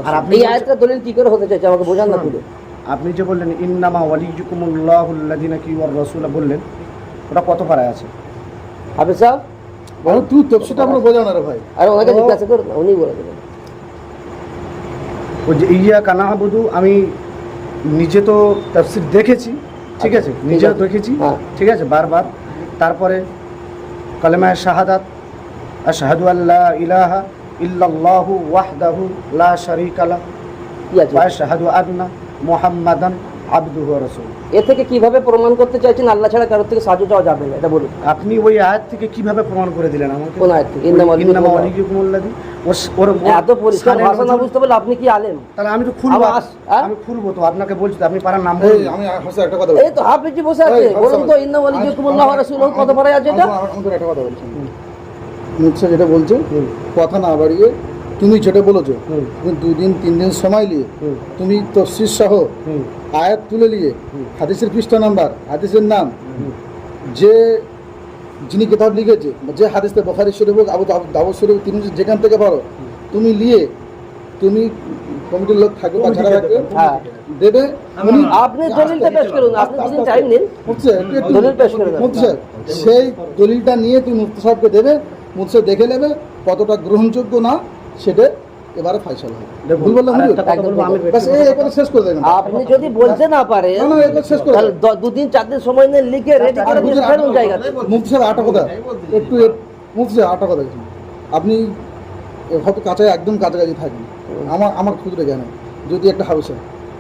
আর আপনি এই আয়াতটা দলিল কি করে হতে চাইছে আমাকে বোঝান না পুরো। আপনি যে বললেন ইন্নামা ওয়ালিয়ুকুমুল্লাহু আল্লাযীনা কি ওয়ার রাসূল বললেন, ওটা কত পারায় আছে? হাফেজ সাহেব, বলো তুই তফসিলটা আমরা বোঝাও না রে ভাই। আর ওনাকে জিজ্ঞাসা করুন না, উনি বলে দেবেন। ওই যে ইয়া কানা আবুদু, আমি নিজে তো তাফসীর দেখেছি, ঠিক আছে, ঠিক নিজেও আছে। দেখেছি, হ্যাঁ। ঠিক আছে, বারবার। তারপরে কালেমায়ে শাহাদাত, আশহাদু আল্লা ইলাহা ইল্লাল্লাহু ওয়াহদাহু লা শারীকা লাহু কি আছে? ওয়া আশহাদু আন্না মুহাম্মাদান আবদুহু ওয়া রাসূলুহু। এ থেকে কিভাবে প্রমাণ করতে চাইছেন আল্লাহ ছাড়া কারোর থেকে সাহায্য চাওয়া যাবে না, এটা বলুন। আপনি ওই আয়াত থেকে কিভাবে প্রমাণ করে দিলেন আমাকে? কোন আয়াত থেকে? ইন্নামা ইন্নামা ওয়ালিয়ুকুমুল্লাযী ওর এত পরিষ্কার ভাষা না বুঝতে পারলে আপনি কি আলেম? তাহলে আমি তো খুলবো, আবার হ্যাঁ? আমি খুলবো তো, আপনাকে বলছি তো, আপনি পারার নাম এই বলুন। আমি হাসা একটা কথা বলি। এই তো হাফিজি বসে আছে, এই, বলুন তো হাফিজ ইন্না ওয়ালিয়ুকুমুল্লাহু ওয়া রাসূলুহু কত পারে আছে এটা? আমাকে একটা কথা বলছি, মুখছে যেটা বলছে কথা না বাড়িয়ে তুমি যেটা বলেছো, হুম। তুমি 2 দিন 3 দিন সময় নিয়ে হুম। তুমি তফসির সহ হুম। আয়াত তুলে নিয়ে হাদিসের পৃষ্ঠা নাম্বার, হাদিসের নাম, যে যিনি কিতাব লিখেছে, যে হাদিসে বুখারী শরীফ হোক, আবু দাউদ শরীফ, তুমি যেখান থেকে পারো তুমি নিয়ে তুমি কমিটির লোক থাকবে বা যারা থাকবে হ্যাঁ দেবে। উনি আপনি দলিলটা পেশ করুন, আপনি যদি টাইম নিন মুফতি সাহেব, একটু দলিল পেশ করে দেন। মুফতি সাহেব, সেই দলিলটা নিয়ে তুমি মুফতি সাহেবকে দেবে, মুফতি সাহেব দেখে নেবে কতটা গ্রহণযোগ্য না, সেটা এবারে ফাইসাল হবে। ভুল বললাম হুজুর? বাস এই একবার শেষ করে দেবেন। আপনি যদি বলতে না পারেন না, না, একবার শেষ করে তাহলে দেন। 2 দিন 4 দিন সময় নিয়ে লিখে রেডি করে দিয়ে ফেরুন জায়গাতে। মুফতি সাহেব আটা কথা একটু মুফতি সাহেব আটা কথা বলছি। আপনি হয়তো কাছায় একদম কাছাকাছি থাকেন, আমার ক্ষুদ্র জ্ঞানে যদি একটা হাউস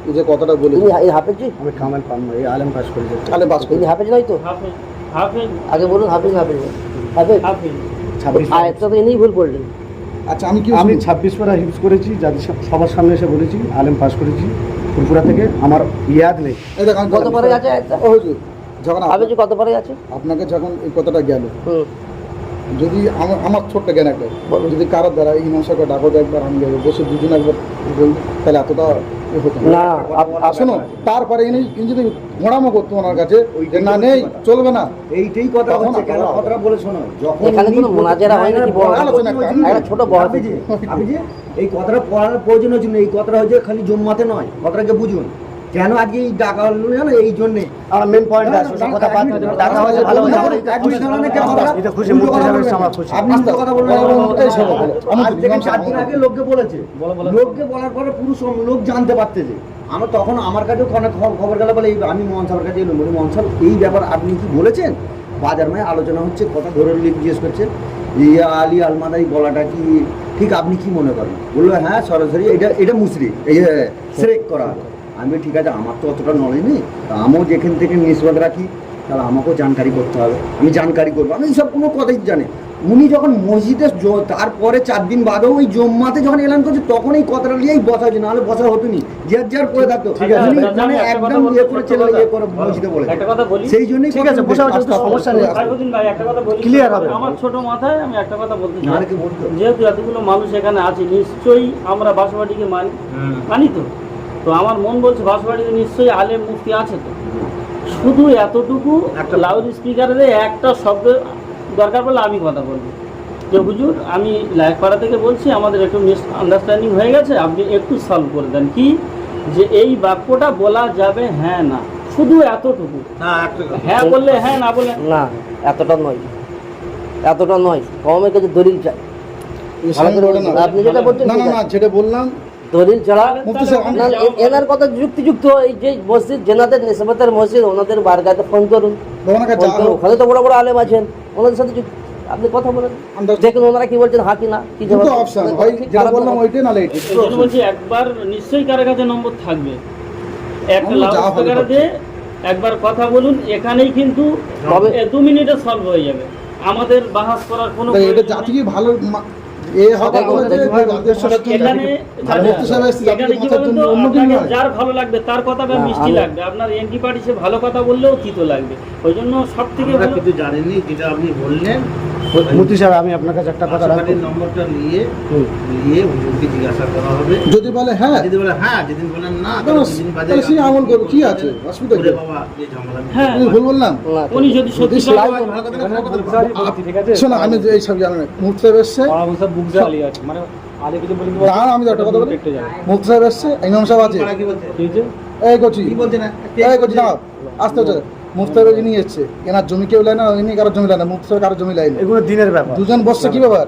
এই যে কথাটা বলে ইনি এই হাফেজ জি, আমি কামাল পাম এই আলেম পাস করে তাহলে বাস ইনি করি। হাফেজ নয় তো? হাফেজ হাফেজ আগে বলুন হাফেজ হাফেজ হাফেজ। হাফেজ 26 আয়াতটা তো ইনিই ভুল করলেন। আচ্ছা আমি কি আমি 26 পারা হিফজ করেছি, যাদের সবার সামনে এসে বলেছি আলেম পাস করেছি ফুরফুরা থেকে। আমার ইয়াদ নেই এই দেখেন কত পরে আছে আয়াতটা? ও হুজুর, যখন হাফেজ জি কত পরে আছে? আপনাকে যখন এই কথাটা গেল, হুম যদি আমার ছোট্ট জ্ঞান একটা, বলুন। যদি কারোর দ্বারা এই মশাকে ডাকো একবার আমি যাবো বসে দুজন একবার বলি, তাহলে এতটা হতো না শোনো, তারপরে ইনি যদি ঘোড়ামো করতো ওনার কাছে যে না নেই চলবে না, এইটাই কথা তখন হচ্ছে। কেন কথাটা বলে শোনো, যখন এখানে কোনো মোনাজারা হয় নাকি? বড় আলোচনা একটা ছোট বড় আমি যে এই কথাটা পড়ার প্রয়োজন হচ্ছে না, এই কথাটা হচ্ছে খালি জম্মাতে নয়, কথাটাকে বুঝুন কেন আজকে এই ডাকা হলো জানো, এই জন্যে আমার মেন পয়েন্ট আছে কথা বাদ ডাকা হয়েছে ভালো হয়েছে। এটা খুশি মুক্তি সাহেবের সামনে খুশি। আপনি তো কথা বলবেন এই সব আজ থেকে 4 দিন আগে লোককে বলেছে, লোককে বলার পরে পুরো সব লোক জানতে পারতেছে। আমার তখন আমার কাছেও খবর গেল বলে আমি মোহন সাহেবের কাছে এলাম, বলি মোহন সাহেব এই ব্যাপার আপনি কি বলেছেন? বাজার মায়ে আলোচনা হচ্ছে, কথা ধরে জিজ্ঞেস করছে ইয়া আলী আলমাদাই বলাটা কি ঠিক, আপনি কি মনে করেন? বললো হ্যাঁ সরাসরি এটা মুসরি এই সেরেক করা। আমি বলি, ঠিক আছে, আমার তো অতটা নলেজ নেই, তা আমিও যেখান থেকে নিষ্পদ রাখি তাহলে আমাকেও জানকারি করতে হবে, আমি জানকারি করবো। আমি এইসব কোনো কথাই জানে। উনি যখন মসজিদে তারপরে 4 দিন বাদেও ওই জম্মাতে যখন এলান করছে, তখন এই কথাটা নিয়েই বসা হয়েছে, নাহলে বসা হতো নি, যার পড়ে থাকতো। উনি মানে একদম ইয়ে করে ছেলে ইয়ে করে মসজিদে বলে, একটা কথা বলি। সেই জন্যই ঠিক আছে বসা হচ্ছে, সমস্যা নেই। সাইফুদ্দিন ভাই একটা কথা বলি, Clear হবে। আমার ছোট মাথায় আমি একটা কথা বলতে চাই। নাহলে কি বলতো? যেহেতু এতগুলো মানুষ এখানে আছে, নিশ্চয়ই আমরা বাসাবাড়িকে মানি তো। তো আমার মন বলছে বাসাবাড়িতে নিশ্চয়ই আলেম মুফতি আছে তো। শুধু এতটুকু লাউড স্পিকারে একটা শব্দ দরকার পড়লে আমি কথা বলবো যে হুজুর আমি লাইকপাড়া থেকে বলছি, আমাদের একটু মিস আন্ডারস্ট্যান্ডিং হয়ে গেছে, আপনি একটু সলভ করে দেন। কি যে এই বাক্যটা বলা যাবে হ্যাঁ না, শুধু এতটুকু। হ্যাঁ বললে হ্যাঁ, না বললে না, এতটা নয়, এতটা নয়। কমের কাছে দলিল চাই। ভালো করে বলুন। আপনি যেটা বলছেন না ঠিক না না, আছে। যেটা বললাম দলিল ছাড়া মুফতি সাহেব, না, এনার কথা যুক্তিযুক্ত। এই যে মসজিদ যেনাদের নিসবতের মসজিদ, ওনাদের বারগাতে ফোন করুন, ওনাকে ফোন যা করুন। ওখানে তো বড় বড় আলেম আছেন, ওনাদের সাথে আপনি কথা বলেন, দেখুন ওনারা কি বলছেন, হ্যাঁ কি না, কি দুটো জবাব। অপশন হয়, যেটা বললাম ওইটাই নালে এইটাই। এই জন্য বলছি একবার নিশ্চয়ই কারো কাছে নম্বর থাকবে, একটা আমরা লাউড যা হবে স্পিকারে দিয়ে একবার কথা বলুন, এখানেই কিন্তু তবে- 2 মিনিটে সলভ হয়ে যাবে। আমাদের বাহাস করার কোনো তাই এটা প্রয়োজন জাতি নেই। কি ভালো এ হবে দেখুন, বলে যে দেশ চলার জন্য এখানে ভালো মুফতি সাহেব এসেছে, এখানে কি মাথার বলুন জন্য তো, অন্য কিছু আপনাকে নয়। যার ভালো লাগবে তার কথা বা না, মিষ্টি আমি- লাগবে, আপনার এন্টি পার্টি সে ভালো কথা বললেও তিতো লাগবে। ওই জন্য সব থেকে আমরা ভালো কিন্তু জানিনি, যেটা আপনি বললেন মুফতি সাহেব আমি আপনার কাছে একটা কথা রাখবো। বাসাবাড়ির নম্বরটা নিয়ে হুজুরকে জিজ্ঞাসা করা হবে। যদি বলে হ্যাঁ যদি বলে হ্যাঁ, যেদিন বলেন না, তাহলে তাহলে সেই আমল করবো, কি আছে অসুবিধা কি? ওরে বাবা এই ঝামেলা নেই। হ্যাঁ, আমি ভুল বললাম? না, উনি যদি সত্যি সে- ভালো কথা না, ভালো কথা না। শোনো, আমি যে এই সব জানি না, মুফতি সাহেব এসছে, দাঁড়ান, আমি তো একটা কথা বলি। মুফতি সাহেব এসছে, ইমাম সাহেব আছে, পাড়া কি বলছে? এই করছি কি বলছে না? এই করছি না, আসতে হচ্ছে। মুফতি সাহেব যিনি এসছে, এনার জমি কেউ লেয় না, ইনি কারোর জমি লেয় না, মুফতি সাহেব কারোর জমি লেয় না। এগুলো দিনের ব্যাপার। দুজন বসছে, কি ব্যাপার?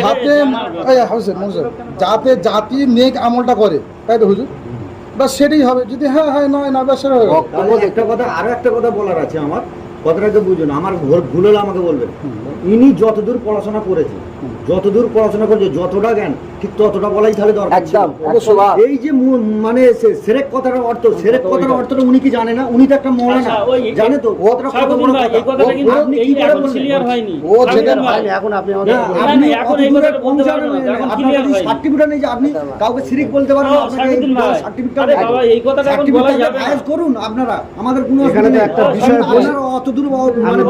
যাতে জানার ব্যাপার। এই হাউসে মনসে যাতে জাতি নেক আমলটা করে, তাই তো হুজুর? বাস সেটাই হবে। যদি হ্যাঁ হ্যাঁ নয় না, বাস সেটা হবে। তাহলে একটা কথা, আরো একটা কথা বলার আছে আমার, কথাটাকে বুঝুন। আমার ভুল হলে আমাকে বলবেন। ইনি যতদূর পড়াশোনা করেছে, যতদূর পড়াশোনা করেছে, যতটা জ্ঞান, ঠিক ততটা বলাই তাহলে দরকার ছিল। একদম 100 বার। এই যে মানে সেরেক কথার অর্থ, সেরেক কথার অর্থটা উনি কি জানে না? উনি তো একটা মৌলানা, আচ্ছা, ওই- জানে তো কতটা কত সাইফুদ্দিন বড় ভাই, কথা। এই কথাটা কিন্তু আপনি এই কি করে এখন বললেন? ক্লিয়ার হয়নি। ও যেটা সাইফুদ্দিন ভাই, এখন আপনি না, আমাকে আপনি এখন এই কথাটা বলতে পারবেন না, এখন clear হয়নি। সার্টিফিকেট নেই যে আপনি কাউকে শিরিক বলতে পারেন, ও, আপনাকে সাইফুদ্দিন ভাই, সার্টিফিকেট আরে বাবা, এই কথাটা এখন বলা যাবে না। করুন আপনারা, আমাদের কোনো এখানে তো অসুবিধা নেই। একটা বিষয় বলি। আপনারা অত যতদূর আমি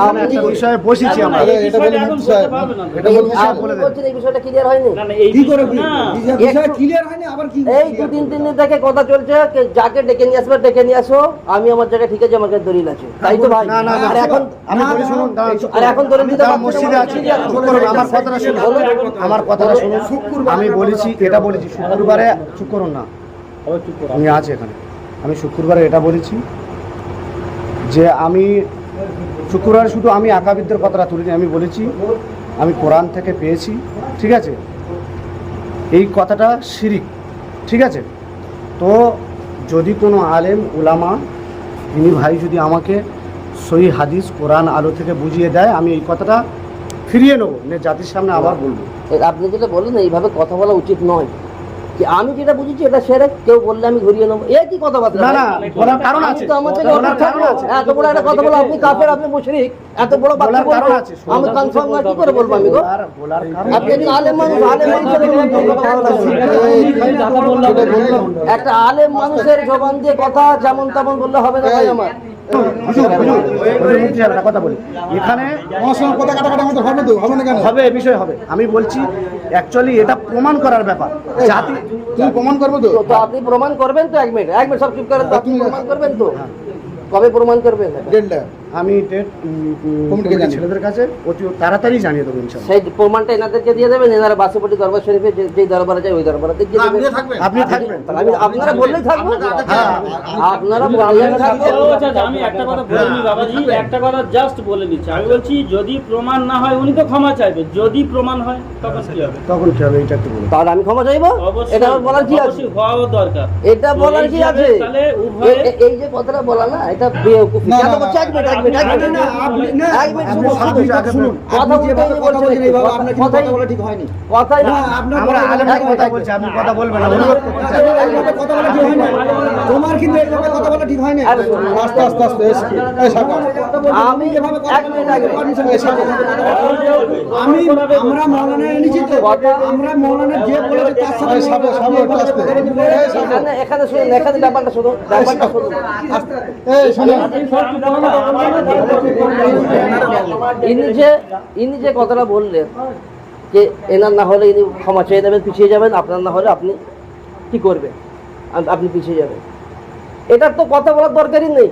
আপনি বিষয়ে বসেছি না, আমরা এই এটা বিষয়টা বলে এখন মুফতি সাহেব। বলতে পারবে না তো। এটা বলতে সাহেব আপনি বলে দেন। বলছেন এই বিষয়টা ক্লিয়ার হয়নি? না, না, এই কি করে বিষয়- না, বিষয় ক্লিয়ার হয়নি আবার কি এই 2-3 দিন থেকে কথা চলছে যে যাকে ডেকে নিয়ে আসবে ডেকে নিয়ে আসো, আমি আমার জায়গায় ঠিক আছে, আমার কাছে দলিল আছে, তাই তো ভাই? না না না আর এখন আমি বলি শুনুন দাঁড়ান, চুপ আর করুন। এখন দলিল আমি দিতে তার পারছেন না, মসজিদে আছি, চুপ করুন, আমার কথাটা শুনুন, আমার কথাটা শুনুন। আমি বলেছি, এটা বলেছি শুক্রবারে, চুপ করুন না, আমি আছি এখানে, আমি শুক্রবারে এটা বলেছি যে আমি শুক্রবারে শুধু আমি আকাবিদদের কথাটা তুলিনি, আমি বলেছি আমি কোরআন থেকে পেয়েছি, ঠিক আছে, এই কথাটা শিরিক, ঠিক আছে। তো যদি কোনো আলেম উলামা তিনি ভাই যদি আমাকে সহি হাদিস কোরআন আলো থেকে বুঝিয়ে দেয়, আমি এই কথাটা ফিরিয়ে নেবো, জাতির সামনে আবার বলবো। আপনি যেটা বললেন এইভাবে কথা বলা উচিত নয়, কি আমি যেটা বুঝেছি এটা সেরেক, কেউ বললে আমি ঘুরিয়ে নেবো, এই কি কথাবার্তা? না না, বলার কারণ আছে, আমি তো আমার থেকে বলার অনেক কারণ থাকবো, আছে, এত বড় একটা কথা বলো আপনি কাফের, আপনি মুশরিক, এত বড় বাক্য বলার কারণ বলবো, আছে, আমি কনফার্ম না কি করে বলবো আমি গো? বলার কারণ আপনি একটা আলেম মানুষ, আলেম মানুষের কথা ভালো লাগছে। একটা আলেম মানুষের জবান দিয়ে কথা যেমন তেমন বললে হবে না ভাই আমার। হুজুর, মুফতি সাহেব একটা কথা বলি, এখানে আমার সঙ্গে কথা কাটাকাটি আমাদের হবে তো, হবে না কেন? হবে, এ বিষয় হবে, আমি বলছি অ্যাকচুয়ালি এটা প্রমাণ করার ব্যাপার, জাতি তুমি প্রমাণ করবে তো? তো আপনি প্রমাণ করবেন তো? 1 মিনিট সব চুপ করেন তো, আপনি প্রমাণ করবেন তো? কবে প্রমাণ করবেন? ডেটটা আমি ডেট কমিটিকে জানিয়ে ছেলেদের কাছে অতি তাড়াতাড়ি জানিয়ে দেবো ইনশাআল্লাহ। সেই প্রমাণটা এনাদেরকে দিয়ে দেবেন, এনারা বাসুপটি দরবার শরীফে যেই দরবারে যায় ওই দরবারে দিয়ে দেবেন। আপনি থাকবেন, তাহলে আপনারা বললেই থাকবো, হ্যাঁ, আপনারা বললেই থাকবো। আচ্ছা, আচ্ছা, আমি একটা কথা বলে নি বাবাজি, একটা কথা জাস্ট বলে নিচ্ছি। আমি বলছি যদি প্রমাণ না হয় উনি তো ক্ষমা চাইবে, যদি প্রমাণ হয় তখন কি হবে? তখন কি হবে এটা একটু বলুন। তাহলে আমি ক্ষমা চাইবো, অবশ্যই, এটা আমার বলার কি আছে? অবশ্যই হওয়াও দরকার। এটা তো বলার এই কি হিসাবে আছে? তাহলে উভয়ে এই যে কথাটা বলা না, এটা বেওকুফি। না, কেন না, বলছি? 1 মিনিট আপনি শুনুন। আপনি কথা বলতে এইভাবে আপনার কিন্তু কথা বলা ঠিক হয়নি। কথাই আমরা আলেমরা কথা বলছি, আপনি কথা বলবেন না, অনুরোধ করতে চাই। কথা বলা ঠিক হয়নি। তোমার কিন্তু এইভাবে কথা বলা ঠিক হয়নি। আরে শুনুন। আস্তে আস্তে আস্তে এই সাকা আমি 1 মিনিট আগে এই সাকা আমরা মৌলানা এনেছি তো, আমরা মৌলানা যে বলেছে তার সাথে এই সাকা সাকা একটু আস্তে এই সাকা এখানে শুনুন, এখানে ব্যাপারটা শুনুন, ব্যাপারটা শুনুন। এই শোনো ইনি যে কথাটা বললেন যে এনার না হলে ইনি ক্ষমা চেয়ে দেবেন, পিছিয়ে যাবেন, আপনার না হলে আপনি কি করবেন? আপনি পিছিয়ে যাবেন। এটার তো কথা বলার দরকারই নেই,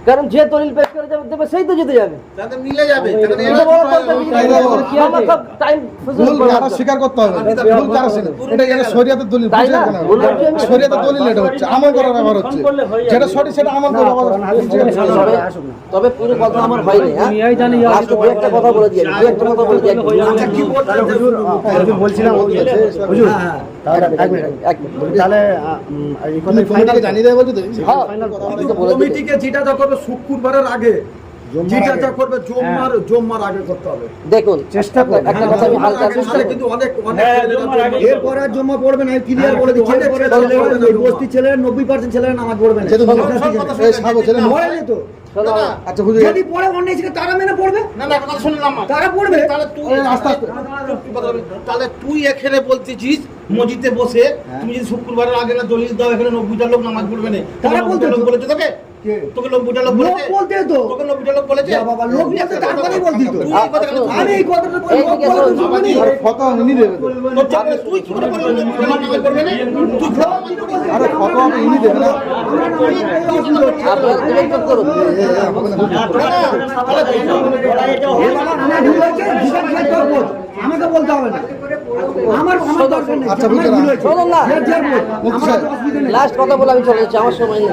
কারণ যে দলিল পেশ করে দেবে সেই তো জিতে যাবে। তাতে মিলে যাবে। এটা বলার দরকার নেই। কিয়ামত সব টাইম ভুল কারা স্বীকার করতে হবে, ভুল কারা স্বীকার, এটা শরীয়তের দলিল, তাই বুঝে না? না? ভুল হচ্ছে আমি- শরীয়তের দলিল এটা হচ্ছে, আমল করার ব্যাপার হচ্ছে, যেটা সঠিক সেটা আমল করার ব্যাপার। তবে পুরো কথা আমার হয়নি, হ্যাঁ? লাস্ট দু একটা কথা বলে দিয়ে, দু একটা কথা বলে দিয়ে। তাহলে হুজুর, বলছিলাম হুজুর, তাহলে এক মিনিট, তাহলে এই কথা কমিটিকে জানিয়ে দেবে বলছো তো? হ্যাঁ, আমি তো বলে দিই। কমিটিকে যেটা যা করবে শুক্রবারের আগে, যেটা যা করবে জম্মার আগে করতে হবে। দেখুন, চেষ্টা করুন। একটা কথা আমি হালকা চেষ্টা কিন্তু অনেক হ্যাঁ, জম্মার আগে এরপরে আর জমা পড়বে না, ক্লিয়ার বলে দিচ্ছি। এরপরে বস্তি ছেলে 90% ছেলে নামাজ পড়বে না। যেটা এই সাবো ছেলে পড়ে না তো। শোনো, আচ্ছা বুঝে যদি পড়ে অন্য ছেলে তারা মেনে পড়বে, না কথা শুনলাম না, তারা পড়বে। তাহলে তুই আস্তে আস্তে তাহলে তুই এখানে বলতেছিস মসজিদে বসে, তুমি যদি শুক্রবারের আগে না দলিল দাও, এখানে 90টা লোক নামাজ পড়বে না, তারা বলতে লোক বলেছে তোকে, তোকে 90টা লোক বলেছে, বলতে তো তোকে 90টা লোক বলেছে, বাবা লোক বলতে তারপরেই বলতি তো। আমি এই কথাটা বলি, লোক বলতে আর ফটো ইনি দেবে তো। তুই কি করে বললি 90টা লোক নামাজ পড়বে না? তুই আরে ফটো আমি ইনি দেবে না। আপনারা ডিবেট করুন। আমাকে বলতে হবে না, আমার দরকার নেই। আচ্ছা বুঝলাম। শুনুন না, মুফতি সাহেব, লাস্ট কথা বলে আমি চলে যাচ্ছি, আমার সময় নেই।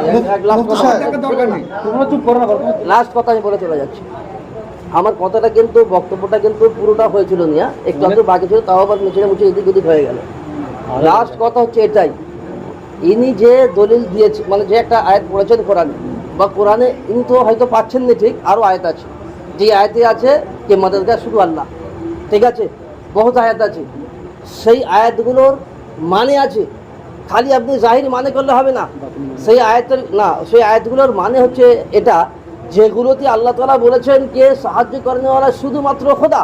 লাস্ট মুফতি কথা, সাহেব, দরকার নেই। লাস্ট কথা আমি বলে চলে যাচ্ছি। আমার কথাটা কিন্তু, বক্তব্যটা কিন্তু পুরোটা হয়েছিল নিয়া, একটু আধটু বাকি ছিল, তাও আবার মুছে মুছে এদিক ওদিক হয়ে গেল। লাস্ট কথা হচ্ছে এটাই, ইনি যে দলিল দিয়েছে, মানে যে একটা আয়াত পড়েছেন কোরআনে, বা কোরআনে ইনি তো হয়তো পাচ্ছেন না ঠিক, আরও আয়াত আছে, যে আয়াতে আছে যে মাদারগার শুধু আল্লাহ, ঠিক আছে, বহুত আয়াত আছে, সেই আয়াতগুলোর মানে আছে, খালি আপনি জাহির মানে করলে হবে না। সেই আয়াতের না, সেই আয়াতগুলোর মানে হচ্ছে এটা, যেগুলোতে আল্লাহ তাআলা বলেছেন কে সাহায্য করেনেওয়ালা শুধুমাত্র খোদা,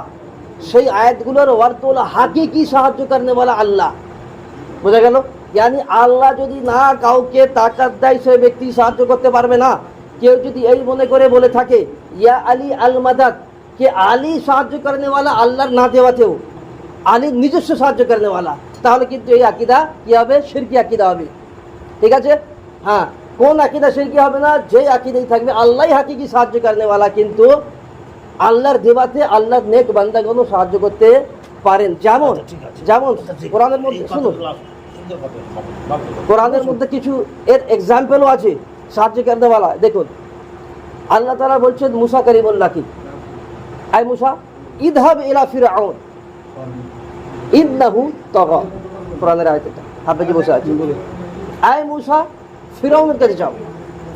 সেই আয়াতগুলোর অর্থ হলো হাকিকি সাহায্য করেনেওয়ালা আল্লাহ। বোঝা গেল? ইয়ানি আল্লাহ যদি না কাউকে তাকাত দেয়, সেই ব্যক্তি সাহায্য করতে পারবে না। কেউ যদি এই মনে করে বলে থাকে ইয়া আলী আল মাদাদ, কে আলী সাহায্য করেনেওয়ালা আল্লাহর না দেওয়াতেও আলীর নিজস্ব সাহায্য করেনেওয়ালা, তাহলে কিন্তু এই আকিদা কি হবে? শিরকি আকিদা হবে। ঠিক আছে? হ্যাঁ, কোন আকিদা শিরকি হবে না? যে আকিদাই থাকবে আল্লাহ হাকিকি সাহায্য করেনেওয়ালা, কিন্তু আল্লাহর দেওয়াতে আল্লাহর নেক বান্দাগণও সাহায্য করতে পারেন। যেমন যেমন কোরআনের মধ্যে শুনুন, কোরআনের মধ্যে কিছু এর এক্সাম্পলও আছে সাহায্য করেনেওয়ালা। দেখুন আল্লাহ তাআলা বলছেন মুসা কালিমুল্লাহ কি, আই মুসা ইযহাব ইলা ফিরআউন ইন্নাহু তাগা। কোরআনের আয়াত এটা, হাফেজে বসে আছে। আই মুসা ফিরআউনের কাছে যাও,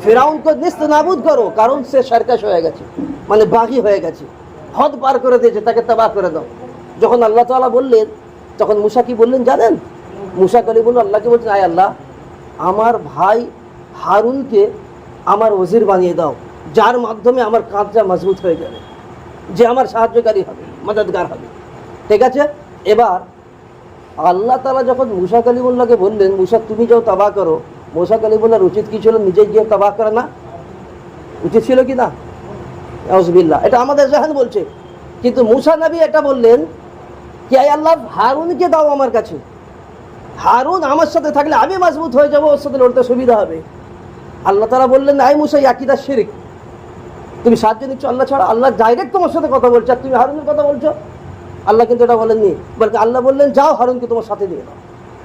ফিরআউনকে নিস্তেনাবুদ করো, কারণ সে সরকশ হয়ে গেছে, মানে বাগী হয়ে গেছে, হদ পার করে দিয়েছে, তাকে তাবাহ করে দাও। যখন আল্লাহ তাআলা বললেন, তখন মুসা কি বললেন জানেন? মুসা কালিমুল্লাহ আল্লাহকে বলছেন, আয় আল্লাহ, আমার ভাই হারুনকে আমার ওজির বানিয়ে দাও, যার মাধ্যমে আমার কাঁধটা মজবুত হয়ে যাবে, যে আমার সাহায্যকারী হবে, মদদগার হবে। ঠিক আছে? এবার আল্লাহ তাআলা যখন মুসা কালিমুল্লাহকে বললেন মুসা তুমি যাও তাবাহ করো, মুসা কালিমুল্লাহর উচিত কি ছিল? নিজে গিয়ে তাবাহ করা না? উচিত ছিল কি না? আউযুবিল্লাহ, এটা আমাদের জাহেল বলছে। কিন্তু মুসা নবী এটা বললেন কি আয় আল্লাহ, হারুনকে দাও আমার কাছে, হারুন আমার সাথে থাকলে আমি মজবুত হয়ে যাবো, ওর সাথে লড়তে সুবিধা হবে। আল্লাহ তাআলা বললেন আয় মুসা, এই আকীদা শিরক, তুমি সাহায্য নিচ্ছ আল্লাহ ছাড়া, আল্লাহ ডাইরেক্ট তোমার সাথে কথা বলছে আর তুমি হারুনের কথা বলছো। আল্লাহ কিন্তু এটা বলেননি, বলতে আল্লাহ বললেন যাও হারুনকে তোমার সাথে দিয়ে দাও।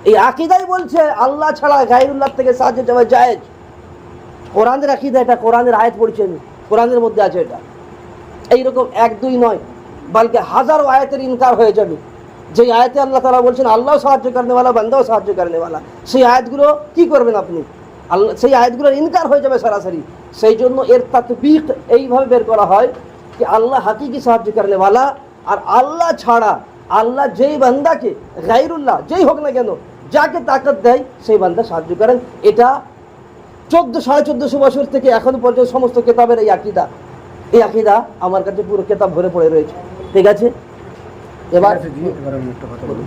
এই আকীদাই বলছে আল্লাহ ছাড়া গায়রুল্লাহ থেকে সাহায্য চাওয়া জায়েজ। কোরআনের আকীদা এটা, কোরআনের আয়াত পড়ছেন, কোরআনের মধ্যে আছে এটা। এইরকম এক দুই নয়, বলকে হাজারো আয়াতের ইনকার হয়ে যাবে। যে আয়াতে আল্লাহ তাআলা বলছেন আল্লাহ সাহায্য করেনেওয়ালা, বান্দাও সাহায্য করেনেওয়ালা, সেই আয়াতগুলো কি করবেন আপনি? আল্লাহ সেই আয়াতগুলোর ইনকার হয়ে যাবে সরাসরি। সেই জন্য এর তাতবিক এইভাবে বের করা হয় যে আল্লাহ হাকিকি সাহায্য করেনেওয়ালা, আর আল্লাহ ছাড়া আল্লাহ যেই বান্দাকে গায়রুল্লাহ যেই হোক না কেন যাকে তাকত দেয় সেই বান্দা সাহায্য করেন। এটা 1450 বছর থেকে এখন পর্যন্ত সমস্ত কিতাবের এই আকীদা, এই আকীদা আমার কাছে পুরো কিতাব ভরে পড়ে রয়েছে। ঠিক আছে? এবার আমি একটা কথা বলি,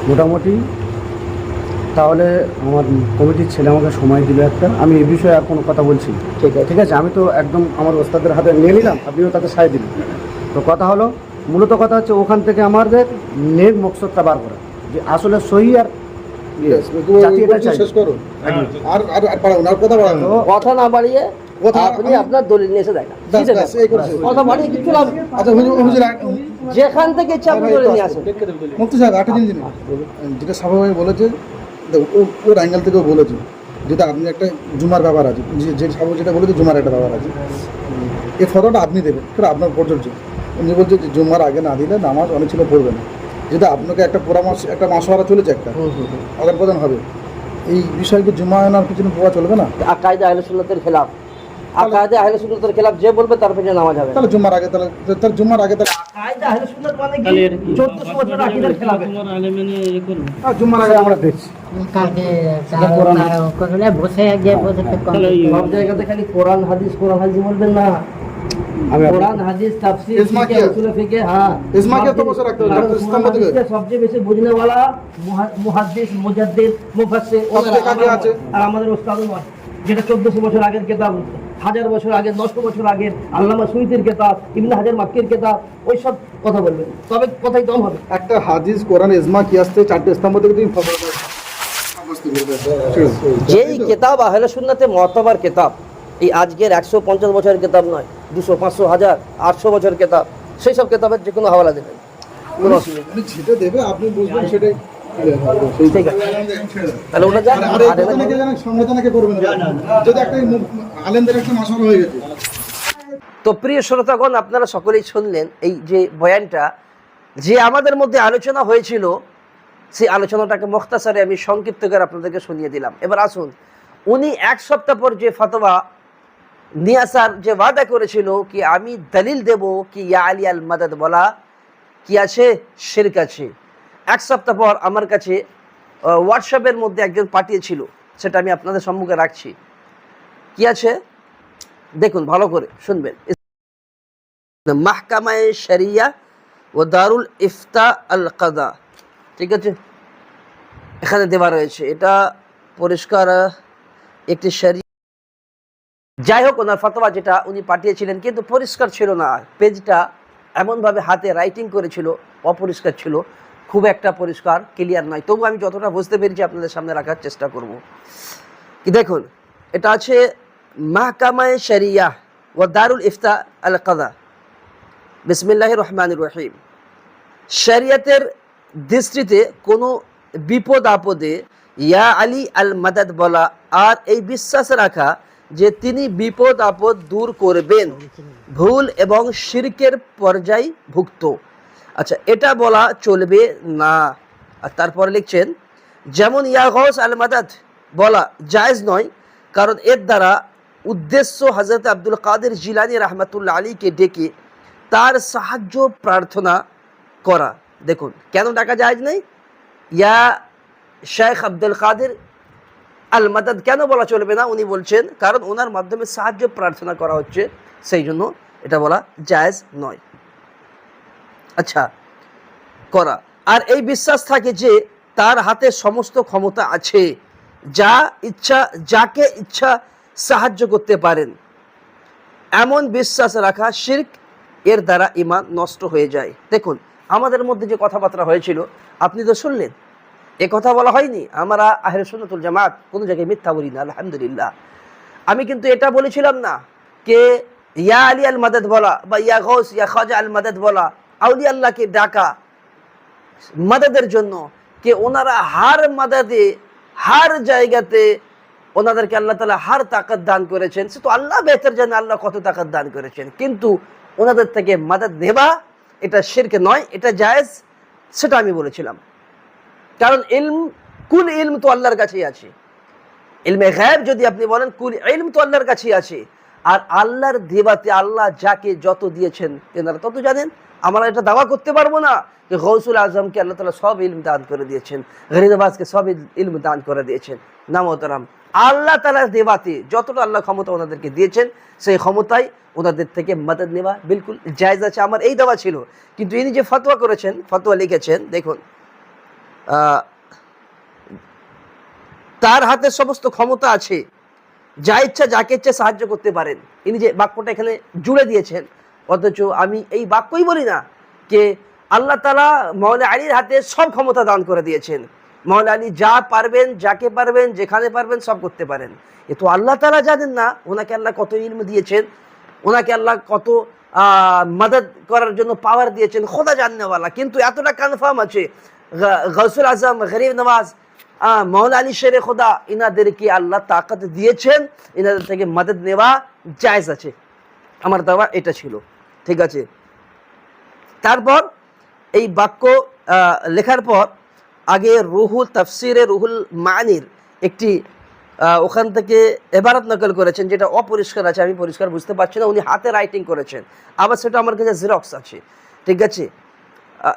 মোটামুটি তাহলে আমার কমিটির ছেলে আমাকে সময় দিল একটা, আমি এই বিষয়ে আর কোনো কথা বলছি না। ঠিক আছে, আমি তো একদম আমার ওস্তাদের হাতে নিয়ে নিলাম, আপনিও তাকে সায় দিলেন। তো কথা হলো, মূলত কথা হচ্ছে ওখান থেকে আমাদের নেক মকসদটা বার করা, যে আসলে সহি আর জাতি এটা চাই। শেষ করো, আর আর আর পারাও না, কথা বাড়ানো না। কথা না বাড়িয়ে কথা আপনি আপনার দলিল নিয়ে এসে দেখা, ব্যাস, ব্যাস, এই করেছে। কথা বাড়িয়ে কিছু লাভ নেই। আচ্ছা হুজুর, যেখান থেকে ইচ্ছা আপনি দলিল নিয়ে আসেন। মুফতি সাহেব একটা জিনিস জানেন? যেটা স্বাভাবিক বলেছে, ওর অ্যাঙ্গেল থেকেও বলেছে, যেটা আপনি একটা জুমার ব্যাপার আছে, যে স্বাভাবিক যেটা বলেছে জুমার একটা ব্যাপার আছে, এই ফটোটা আপনি দেবেন, সেটা আপনার প্রযোজ্য। উনি বলছে যে জুমার আগে না দিলে নামাজ অনেক ছিল পড়বে না, যেটা আপনাকে একটা পরামর্শ, একটা মাসওয়ারা চলেছে, একটা আদান প্রদান হবে। এই বিষয়কে জুমা আনার পিছনে পড়া চলবে না। আকায়েদে আহলে সুন্নাতের খেলাফ, আকায়েদে আহলে সুন্নাতের খেলাফ যে বলবে তার পেছনে নামাজ হবে। তাহলে জুমার আগে, তাহলে জুমার আগে, তাহলে আকায়েদে আহলে সুন্নাত মানে কি? তাহলে এর কি? 1400 বছর আকীদার খেলাফ। তোমার আলেমেনে ইয়ে করবে। জুমার আগে আমরা দেখছি। কালকে করলে বসে গিয়ে বসে তাহলে ওই সব জায়গাতে খালি কোরআন হাদিস বলবেন না, কোরআন হাদিস তাফসীর ইজমা কি ফিকহ আছে? উসুল ফিকহ, হ্যাঁ ইজমাকে তো বসে রাখতে হবে, কারণ ইসলাম কোরআন থেকে। হাদিসকে সবচেয়ে বেশি বুঝনে वाला মুহাদ্দিস, মুজাদ্দিদ, মুফাসসির সবচেয়ে কাছে আছে। আর আমাদের ওস্তাদও নয়, যেটা 1400 বছর আগের কিতাব, 1000 বছর আগের, 900 বছর আগের আল্লামা সুয়ুতির কিতাব, ইবনে হাজার মাক্কির কিতাব, ওই সব কথা বলবেন, তবে কথাই দম হবে। একটা হাদিস, কোরআন, ইজমা কি আসছে, 4টে স্তম্ভ থেকে তুমি যেই কিতাব আহলে সুন্নাতে মুআতাবার কিতাব, এই আজকের 150 বছরের কিতাব নয়, 200, 500, 1000, 800 বছরের কিতাব, সেই সব কিতাবের যে কোনো হাওয়ালা দেবেন, কোনো অসুবিধা নেই। উনি যেটা দেবে আপনি বুঝবেন, সেটাই ঠিক আছে, তাহলে ওটা যান। আর এই কথা নাকি জানেন, সমালোচনাকে করবেন না। যদি একটা আলেমদের একটা মাসওয়ারা হয়ে গেছে। তো প্রিয় শ্রোতাগণ, আপনারা সকলেই শুনলেন এই যে বয়ানটা, যে আমাদের মধ্যে আলোচনা হয়েছিল, সেই আলোচনাটাকে মুখতাসারে আমি সংক্ষিপ্ত করে আপনাদেরকে শুনিয়ে দিলাম। এবার আসুন, উনি 1 সপ্তাহ পর যে ফতোয়া নিয়ে আসার যে ওয়াদা করেছিল কি আমি দলিল দেব কি ইয়া আলী আল মাদাদ বলা কি আছে, শিরক আছে, 1 সপ্তাহ পর আমার কাছে হোয়াটসঅ্যাপের মধ্যে একজন পাঠিয়েছিল, সেটা আমি আপনাদের সম্মুখে রাখছি। কি আছে দেখুন, ভালো করে শুনবেন। মাহকামায়ে শরিয়া ও দারুল ইফতা আল কাদা, ঠিক আছে, এখানে দেওয়া রয়েছে। এটা পরিষ্কার একটি শরিয়া যাই হোক, ওনার ফতোয়া যেটা উনি পাঠিয়েছিলেন কিন্তু পরিষ্কার ছিল না, পেজটা এমনভাবে হাতে রাইটিং করেছিল, অপরিষ্কার ছিল, খুব একটা পরিষ্কার ক্লিয়ার নয়। তবু আমি যতটা বুঝতে পেরেছি আপনাদের সামনে রাখার চেষ্টা করব। কি দেখুন, এটা আছে মাহকামায়ে শরিয়া ও দারুল ইফতা আল কাদা, বিসমিল্লাহির রহমানির রহিম। শরিয়তের দৃষ্টিতে কোনো বিপদ আপদে ইয়া আলী আল মাদাদ বলা আর এই বিশ্বাস রাখা যে তিনি বিপদ আপদ দূর করবেন ভুল এবং শিরকের পর্যায় ভুক্ত। আচ্ছা, এটা বলা চলবে না। আর তারপরে লিখছেন, যেমন ইয়া গৌস আল মাদাদ বলা জায়েজ নয়, কারণ এর দ্বারা উদ্দেশ্য হযরত আব্দুল কাদের জিলানী রহমাতুল্লাহ আলীকে ডেকে তার সাহায্য প্রার্থনা করা। দেখুন কেন ডাকা জায়েজ নেই, ইয়া শেখ আব্দুল কাদের আল মাদাদ কেন বলা চলবে না? উনি বলছেন কারণ ওনার মাধ্যমে সাহায্য প্রার্থনা করা হচ্ছে, সেই জন্য এটা বলা জায়েজ নয়। আচ্ছা, করা আর এই বিশ্বাস থাকে যে তার হাতে সমস্ত ক্ষমতা আছে, যা ইচ্ছা যাকে ইচ্ছা সাহায্য করতে পারেন, এমন বিশ্বাস রাখা শিরক, এর দ্বারা ঈমান নষ্ট হয়ে যায়। দেখুন আমাদের মধ্যে যে কথাবার্তা হয়েছিল আপনি তো শুনলেন, এ কথা বলা হয়নি আমরা আহলে সুন্নাতুল জামাত কোনো জায়গায় মিথ্যা বলি না, আলহামদুলিল্লাহ। আমি কিন্তু এটা বলেছিলাম না কে ইয়া আলী আল মাদাদ বলা বা ইয়া গৌস ইয়া খাজা আল মাদাদ বলা, আউলিয়া আল্লাহকে ডাকা মাদাদের জন্য, কে ওনারা হার মাদাদে হার জায়গাতে ওনাদেরকে আল্লাহ তাআলা হার তাকাত দান করেছেন, সে তো আল্লাহ বেহতর জানে আল্লাহ কত তাকাত দান করেছেন, কিন্তু ওনাদের থেকে মাদাদ নেবা এটা শিরক নয়, এটা জায়েজ, সেটা আমি বলেছিলাম। কারণ ইলম, কুল ইলম তো আল্লাহর কাছেই আছে, ইলমে গায়ব যদি আপনি বলেন কুল ইলম তো আল্লাহর কাছেই আছে, আর আল্লাহর দেবাতে আল্লাহ যাকে যত দিয়েছেন তেনারা তত জানেন। আমরা এটা দাওয়া করতে পারবো না যে গৌসুল আজমকে আল্লাহ তাআলা সব ইলম দান করে দিয়েছেন, গরিব নওয়াজকে সব ইলম দান করে দিয়েছেন, না মোহতারাম, আল্লাহ তাআলার দেবাতে যতটা আল্লাহ ক্ষমতা ওনাদেরকে দিয়েছেন সেই ক্ষমতায় ওনাদের থেকে মদদ নেওয়া বিলকুল জায়েজ আছে। আমার এই দাওয়া ছিল, কিন্তু ইনি যে ফতোয়া করেছেন, ফতোয়া লিখেছেন, দেখুন তার হাতে সমস্ত ক্ষমতা আছে, যা ইচ্ছা যাকে ইচ্ছা সাহায্য করতে পারেন, ইনি যে বাক্যটা এখানে জুড়ে দিয়েছেন, অথচ আমি এই বাক্যই বলি না কে আল্লাহ তাআলা মাওলানা আলীর হাতে সব ক্ষমতা দান করে দিয়েছেন, মাওলানা আলী যা পারবেন, যাকে পারবেন, যেখানে পারবেন সব করতে পারেন। এ তো আল্লাহ তাআলা জানেন না ওনাকে আল্লাহ কত ইলম দিয়েছেন, ওনাকে আল্লাহ কত মদদ করার জন্য পাওয়ার দিয়েছেন, খোদা জাননেওয়ালা। কিন্তু এতটা কনফার্ম আছে গৌসুল আজম, গরিব নওয়াজ, মাওলানা আলী শেরে খোদা, ইনাদেরকে আল্লাহ তাকাত দিয়েছেন, ইনাদের থেকে মদদ নেওয়া জায়েজ আছে। আমার দাওয়া এটা ছিল, ঠিক আছে। তারপর এই বাক্য লেখার পর আগে রুহুল তাফসিরে রুহুল মানির একটি ওখান থেকে এবারত নকল করেছেন, যেটা অপরিষ্কার আছে, আমি পরিষ্কার বুঝতে পারছি না, উনি হাতে রাইটিং করেছেন, আবার সেটা আমার কাছে জেরক্স আছে, ঠিক আছে।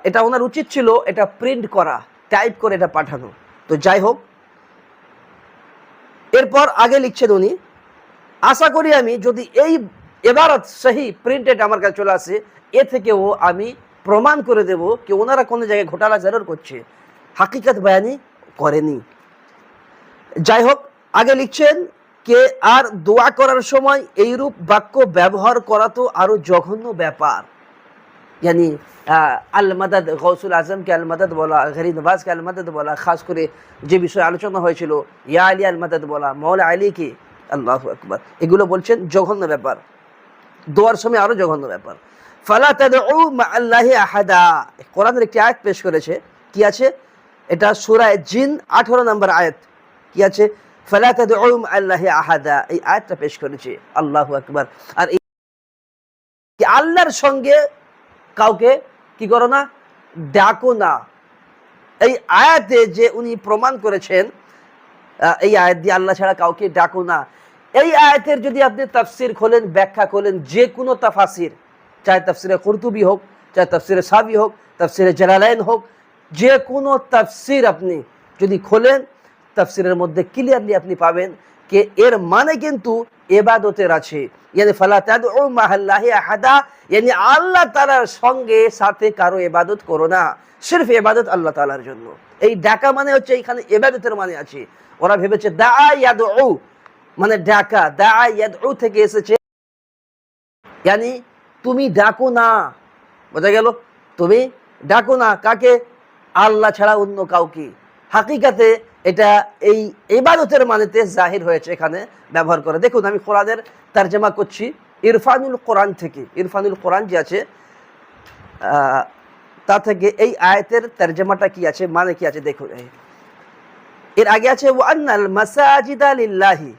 এটা ওনার উচিত ছিল এটা প্রিন্ট করা, টাইপ করে এটা পাঠানো। তো যাই হোক, এরপর আগে লিখছেন উনি, আশা করি আমি যদি এই এবারত সহি প্রিন্টেড আমার কাছে চলে আসে, এ থেকেও আমি প্রমাণ করে দেব কি ওনারা কোনো জায়গায় ঘোটালা জরুর করছে, হাকিকত বয়ানি করেনি। যাই হোক, আগে লিখছেন কে আর দোয়া করার সময় এইরূপ বাক্য ব্যবহার করা তো আরো জঘন্য ব্যাপার, यानी আল মাদাদ, গৌসুল আজমকে আল মাদাদ বলা, গরিব নওয়াজকে আল মাদাদ বলা, খাস করে যে বিষয়ে আলোচনা হয়েছিল ইয়া আলী আল মাদাদ বলা, মাওলানা আলীকে, আল্লাহু আকবার, এগুলো বলছেন জঘন্য ব্যাপার, দোয়ার সময় আরো জঘন্য ব্যাপার। ফালা তাদউ মা আল্লাহি আহাদা, কোরআনের একটি আয়াত পেশ করেছে, কি আছে এটা সূরা জিন 18 নম্বর আয়াত, কি আছে ফালা তাদউ মা আল্লাহি আহাদা, এই আয়াতটা পেশ করেছে, আল্লাহু আকবার। আর এই আল্লাহর সঙ্গে কাউকে কি করো না, ডাকো না, এই আয়াতে যে উনি প্রমাণ করেছেন, এই আয়াত দিয়ে আল্লাহ ছাড়া কাউকে ডাকো না, এই আয়াতের যদি আপনি তাফসির খোলেন, ব্যাখ্যা খোলেন, যে কোনো তাফাসির, চাহে তাফসিরে কুরতুবি হোক, চাহে তাফসিরে সাবি হোক, তাফসিরে জালালাইন হোক, যে কোনো তাফসির আপনি যদি খোলেন, তাফসিরের মধ্যে ক্লিয়ারলি আপনি পাবেন যে এর মানে কিন্তু ইবাদতের আছে, यानी ফালা তাদউ মা'আল্লাহি আহাদা, यानी আল্লাহ তাআলার সঙ্গে সাথে কারো ইবাদত করো না, সির্ফ ইবাদত আল্লাহ তাআলার জন্য। এই ডাকা মানে হচ্ছে এখানে ইবাদতের মানে আছে। ওরা ভেবেছে দা ইয়াদউ, মানে ডাকা, দা ইয়াদউ থেকে এসেছে, ইয়ানি তুমি ডাকো না, বোঝা গেল? তুমি ডাকো না কাকে? আল্লাহ ছাড়া অন্য কাউকে। হাকিকাতে এটা এই ইবাদতের মানেতে জাহির হয়েছে, এখানে ব্যবহার করে। দেখুন আমি কোরআনের তরজমা করছি ইরফানুল কোরআন থেকে। ইরফানুল কোরআন যে আছে তা থেকে এই আয়াতের তরজমাটা কি আছে, মানে কি আছে দেখুন। এর আগে আছে ওয়ান্নাল মাসাজিদা লিল্লাহি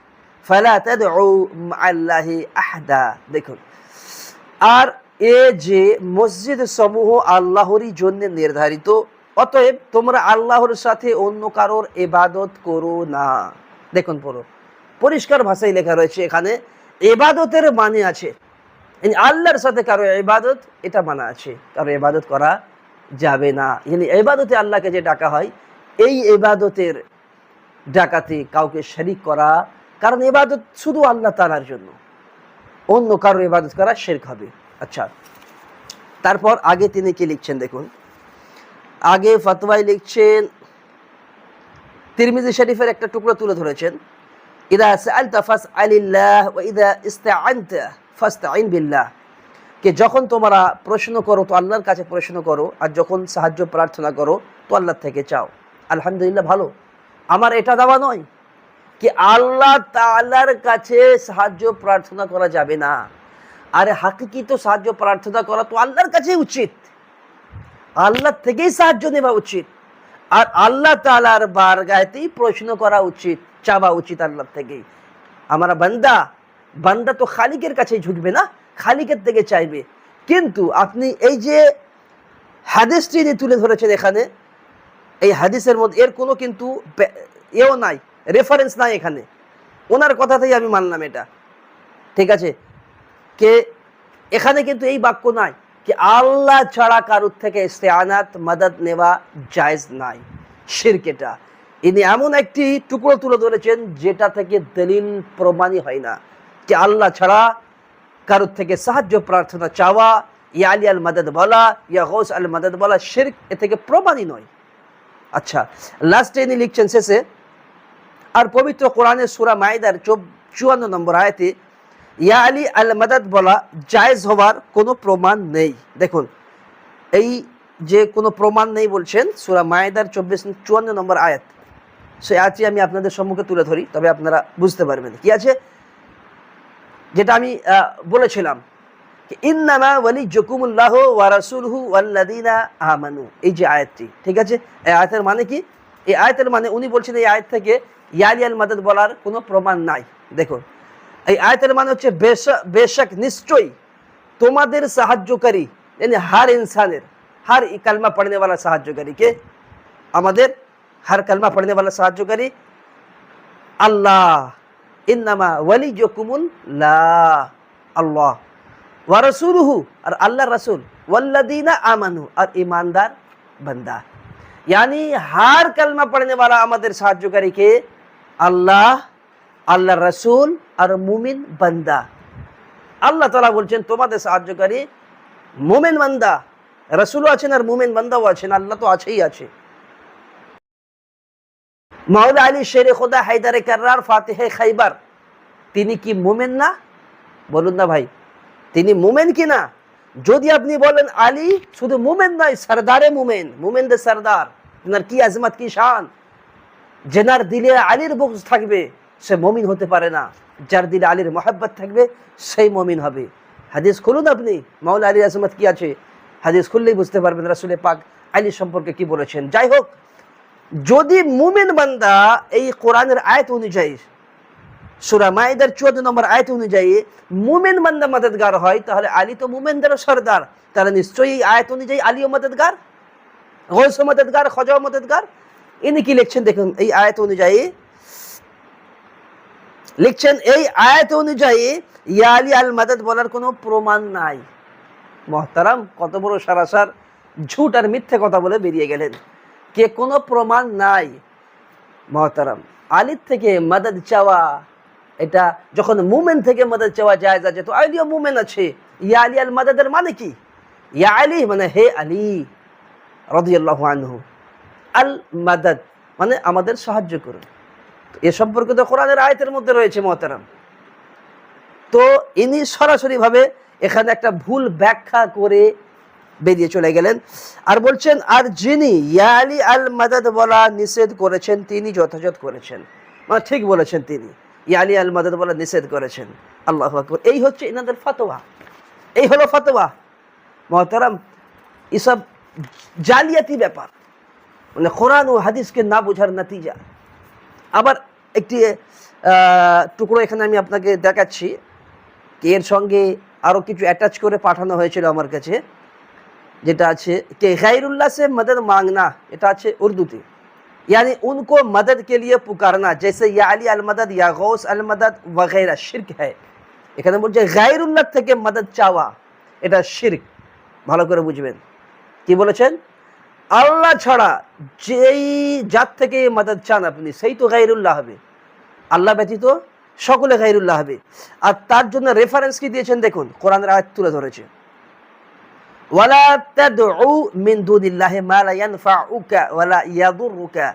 ফালা তাদউ মাআল্লাহি আহাদা। দেখুন, আর এ যে মসজিদ সমূহ আল্লাহরই জন্য নির্ধারিত, অতএব তোমরা আল্লাহর সাথে অন্য কারোর ইবাদত করো না। দেখুন পুরো পরিষ্কার ভাষায় লেখা রয়েছে এখানে, ইবাদতের মানে আছে আল্লাহর সাথে কারো ইবাদত, এটা মানা আছে, কারো ইবাদত করা যাবে না। মানে ইবাদতে আল্লাহকে যে ডাকা হয়, এই ইবাদতের ডাকাতে কাউকে শরীক করা, কারণ ইবাদত শুধু আল্লাহ তাআলার জন্য, অন্য কারো ইবাদত করা শিরক হবে। আচ্ছা, তারপর আগে তিনি কি লিখছেন দেখুন, আগে ফতোয়ায় লিখছেন, তিরমিজি শরীফের একটা টুকরো তুলে ধরেছেন, ইদা সাআলতা ফাসআলিল্লাহ ওয়া ইদা ইসতাআনতা ফাসতাইন বিল্লাহ, কে যখন তোমরা প্রশ্ন করো তো আল্লাহর কাছে প্রশ্ন করো, আর যখন সাহায্য প্রার্থনা করো তো আল্লাহ থেকে চাও। আলহামদুলিল্লাহ, ভালো। আমার এটা দাওয়া নয় কি আল্লাহ তাআলার কাছে সাহায্য প্রার্থনা করা যাবে না। আরে হাকিকি তো সাহায্য প্রার্থনা করা তো আল্লাহর কাছেই উচিত, আল্লাহ থেকেই সাহায্য নেওয়া উচিত, আর আল্লাহ তাআলার বারগাহেতেই প্রশ্ন করা উচিত, চাওয়া উচিত আল্লাহ থেকেই। আমরা বান্দা তো খালিকের কাছেই ঝুঁকবে না, খালিকের থেকে চাইবে। কিন্তু আপনি এই যে হাদিসটি তুলে ধরেছেন এখানে, এই হাদিসের মধ্যে এর কোনো কিন্তু এও নাই, রেফারেন্স নাই এখানে, ওনার কথাতেই আমি মানলাম এটা, ঠিক আছে? কে এখানে কিন্তু এই বাক্য নাই কি আল্লাহ ছাড়া কারুর থেকে ইস্তেআনাত মাদাদ নেওয়া জায়েজ নাই, শিরক। এটা ইনি এমন একটি টুকরো তুলে ধরেছেন যেটা থেকে দলিল প্রমাণই হয় না যে আল্লাহ ছাড়া কারুর থেকে সাহায্য প্রার্থনা চাওয়া, ইয়া আলী আল মাদাদ বলা, ইয়া গৌস আল মাদাদ বলা শিরক, এ থেকে প্রমাণই নয়। আচ্ছা, লাস্টে ইনি লিখছেন শেষে, আর পবিত্র কোরআনের সূরা মাইদার 54 নম্বর আয়াতে ইয়া আলী আল মাদাদ বলা জায়েজ হওয়ার কোনো প্রমাণ নেই। দেখুন, এই যে কোনো প্রমাণ নেই বলছেন, সূরা মাইদার 54 নম্বর আয়াত, সে আয়াতটি আমি আপনাদের সম্মুখে তুলে ধরি, তবে আপনারা বুঝতে পারবেন কি আছে। যেটা আমি বলেছিলাম ইন্নামা ওয়ালিয়্যুকুমুল্লাহু ওয়া রাসূলুহু ওয়াল্লাযীনা আমানু, এই যে আয়াতটি, ঠিক আছে? এই আয়াতের মানে কি? এই আয়াতের মানে উনি বলছেন এই আয়াত থেকে ইয়া আলী আল মাদাদ বলার কোনো প্রমাণ নাই। দেখুন, এই আয়াতের মানে হচ্ছে বেশক নিশ্চয়ই তোমাদের সাহায্যকারী, यानी हर इंसानेर हर कलमा पढ़ने वाला साहाय्यकारी के আমাদের हर कलमा पढ़ने वाला साहाय्यकारी अल्लाह इन्नमा वलिय्युकुमुल्लाह अल्लाह व रसूलुहु और अल्लाह रसूल वल्लदीना आमनु और ईमानदार बंदा, यानी हर कलमा पढ़ने वाला আমাদের সাহায্যকারী के अल्लाह अल्लाह रसूल और मुमिन बंदा। আল্লাহ তাআলা বলছেন তোমাদের সাহায্যকারী মুমিন বান্দা, রাসূলও আছেন আর মুমিন বান্দাও আছেন, আল্লাহ তো আছেই আছে। মাওলা আলী শেরে খোদা হায়দারে কাররার ফাতিহে খাইবার, তিনি কি মুমিন না? বলুন না ভাই, তিনি মুমিন কি না? যদি আপনি বলেন আলী শুধু মুমিন নয়, সরদারে মুমিন, মুমিনদের সরদার, ওনার কি আজমত কি শান, যেনার দিলে আলীর বুগজ থাকবে সে মুমিন হতে পারে না, যার দিলে আলীর মহব্বত থাকবে সেই মুমিন হবে। হাদিস খুলুন আপনি, মাওলা আলীর আজমত কি আছে, হাদিস খুললেই বুঝতে পারবেন রাসূল পাক আলী সম্পর্কে কি বলেছেন। যাই হোক, যদি মুমিন বান্দা এই কোরআনের আয়াত অনুযায়ী সূরা মাইদার 14 নম্বর আয়াত অনুযায়ী মুমিন বান্দা মদদগার হয়, তাহলে আলী তো মুমিনদের সরদার, তাহলে নিশ্চয়ই এই আয়াত অনুযায়ী আলীও মদদগার, গৌস মদদগার, খজা মদদগার। ইনি কি লিখছেন দেখুন, এই আয়াত অনুযায়ী লিখছেন, এই আয়াত অনুযায়ী ইয়া আলী আল মাদাদ বলার কোনো প্রমাণ নাই। মুহতারাম, কত বড় সারাসার ঝুট আর মিথ্যে কথা বলে বেরিয়ে গেলেন, কে কোনো প্রমাণ নাই। মুহতারাম, আলীর থেকে মাদাদ চাওয়া, এটা যখন মুমিন থেকে মাদাদ চাওয়া জায়েজ আছে, তো আলীও মুমিন আছে। ইয়া আলী আল মাদাদের মানে কি? ইয়া আলী মানে হে আলী রাদিয়াল্লাহু আনহু, আল মাদাদ মানে আমাদের সাহায্য করুন, এ সম্পর্কিত কোরআনের আয়াতের মধ্যে রয়েছে মহতারাম। তো ইনি সরাসরি ভাবে এখানে একটা ভুল ব্যাখ্যা করে বেরিয়ে চলে গেলেন, আর বলছেন আর যিনি ইয়া আলী আল মাদাদ বলা নিষেধ করেছেন তিনি যথাযথ করেছেন, মানে ঠিক বলেছেন, তিনি ইয়া আলী আল মাদাদ বলা নিষেধ করেছেন। আল্লাহু আকবার। এই হচ্ছে ইনাদের ফতোয়া, এই হলো ফতোয়া মহতারাম। এসব জালিয়াতি ব্যাপার, মানে কোরআন ও হাদিসকে না বোঝার নতিজা। আবার একটি টুকরো এখানে আমি আপনাকে দেখাচ্ছি, এর সঙ্গে আরও কিছু অ্যাটাচ করে পাঠানো হয়েছিল আমার কাছে, যেটা আছে कि गैरुल्लाह से मदद मांगना, এটা আছে উর্দুতে, यानी उनको मदद के लिए पुकारना, जैसे या अली अल मदद या गौस अल मदद वगैरह शिरक है। এখানে বলছে গায়রুল্লাহ থেকে মদদ চাওয়া, এটা শিরক। ভালো করে বুঝবেন কি বলেছেন, আল্লাহ ছাড়া যেই জাত থেকে মদদ চান আপনি সেই তো গায়রুল্লাহ হবে, আল্লাহ ব্যতীত সকলে গায়রুল্লাহ হবে। আর তার জন্য রেফারেন্স কি দিয়েছেন দেখুন, কোরআনের আয়াত তুলে ধরেছে, ওয়ালা তাদউ মিন দুনিল্লাহি মা লা ইয়ানফাউকা ওয়ালা ইয়াদুররুকা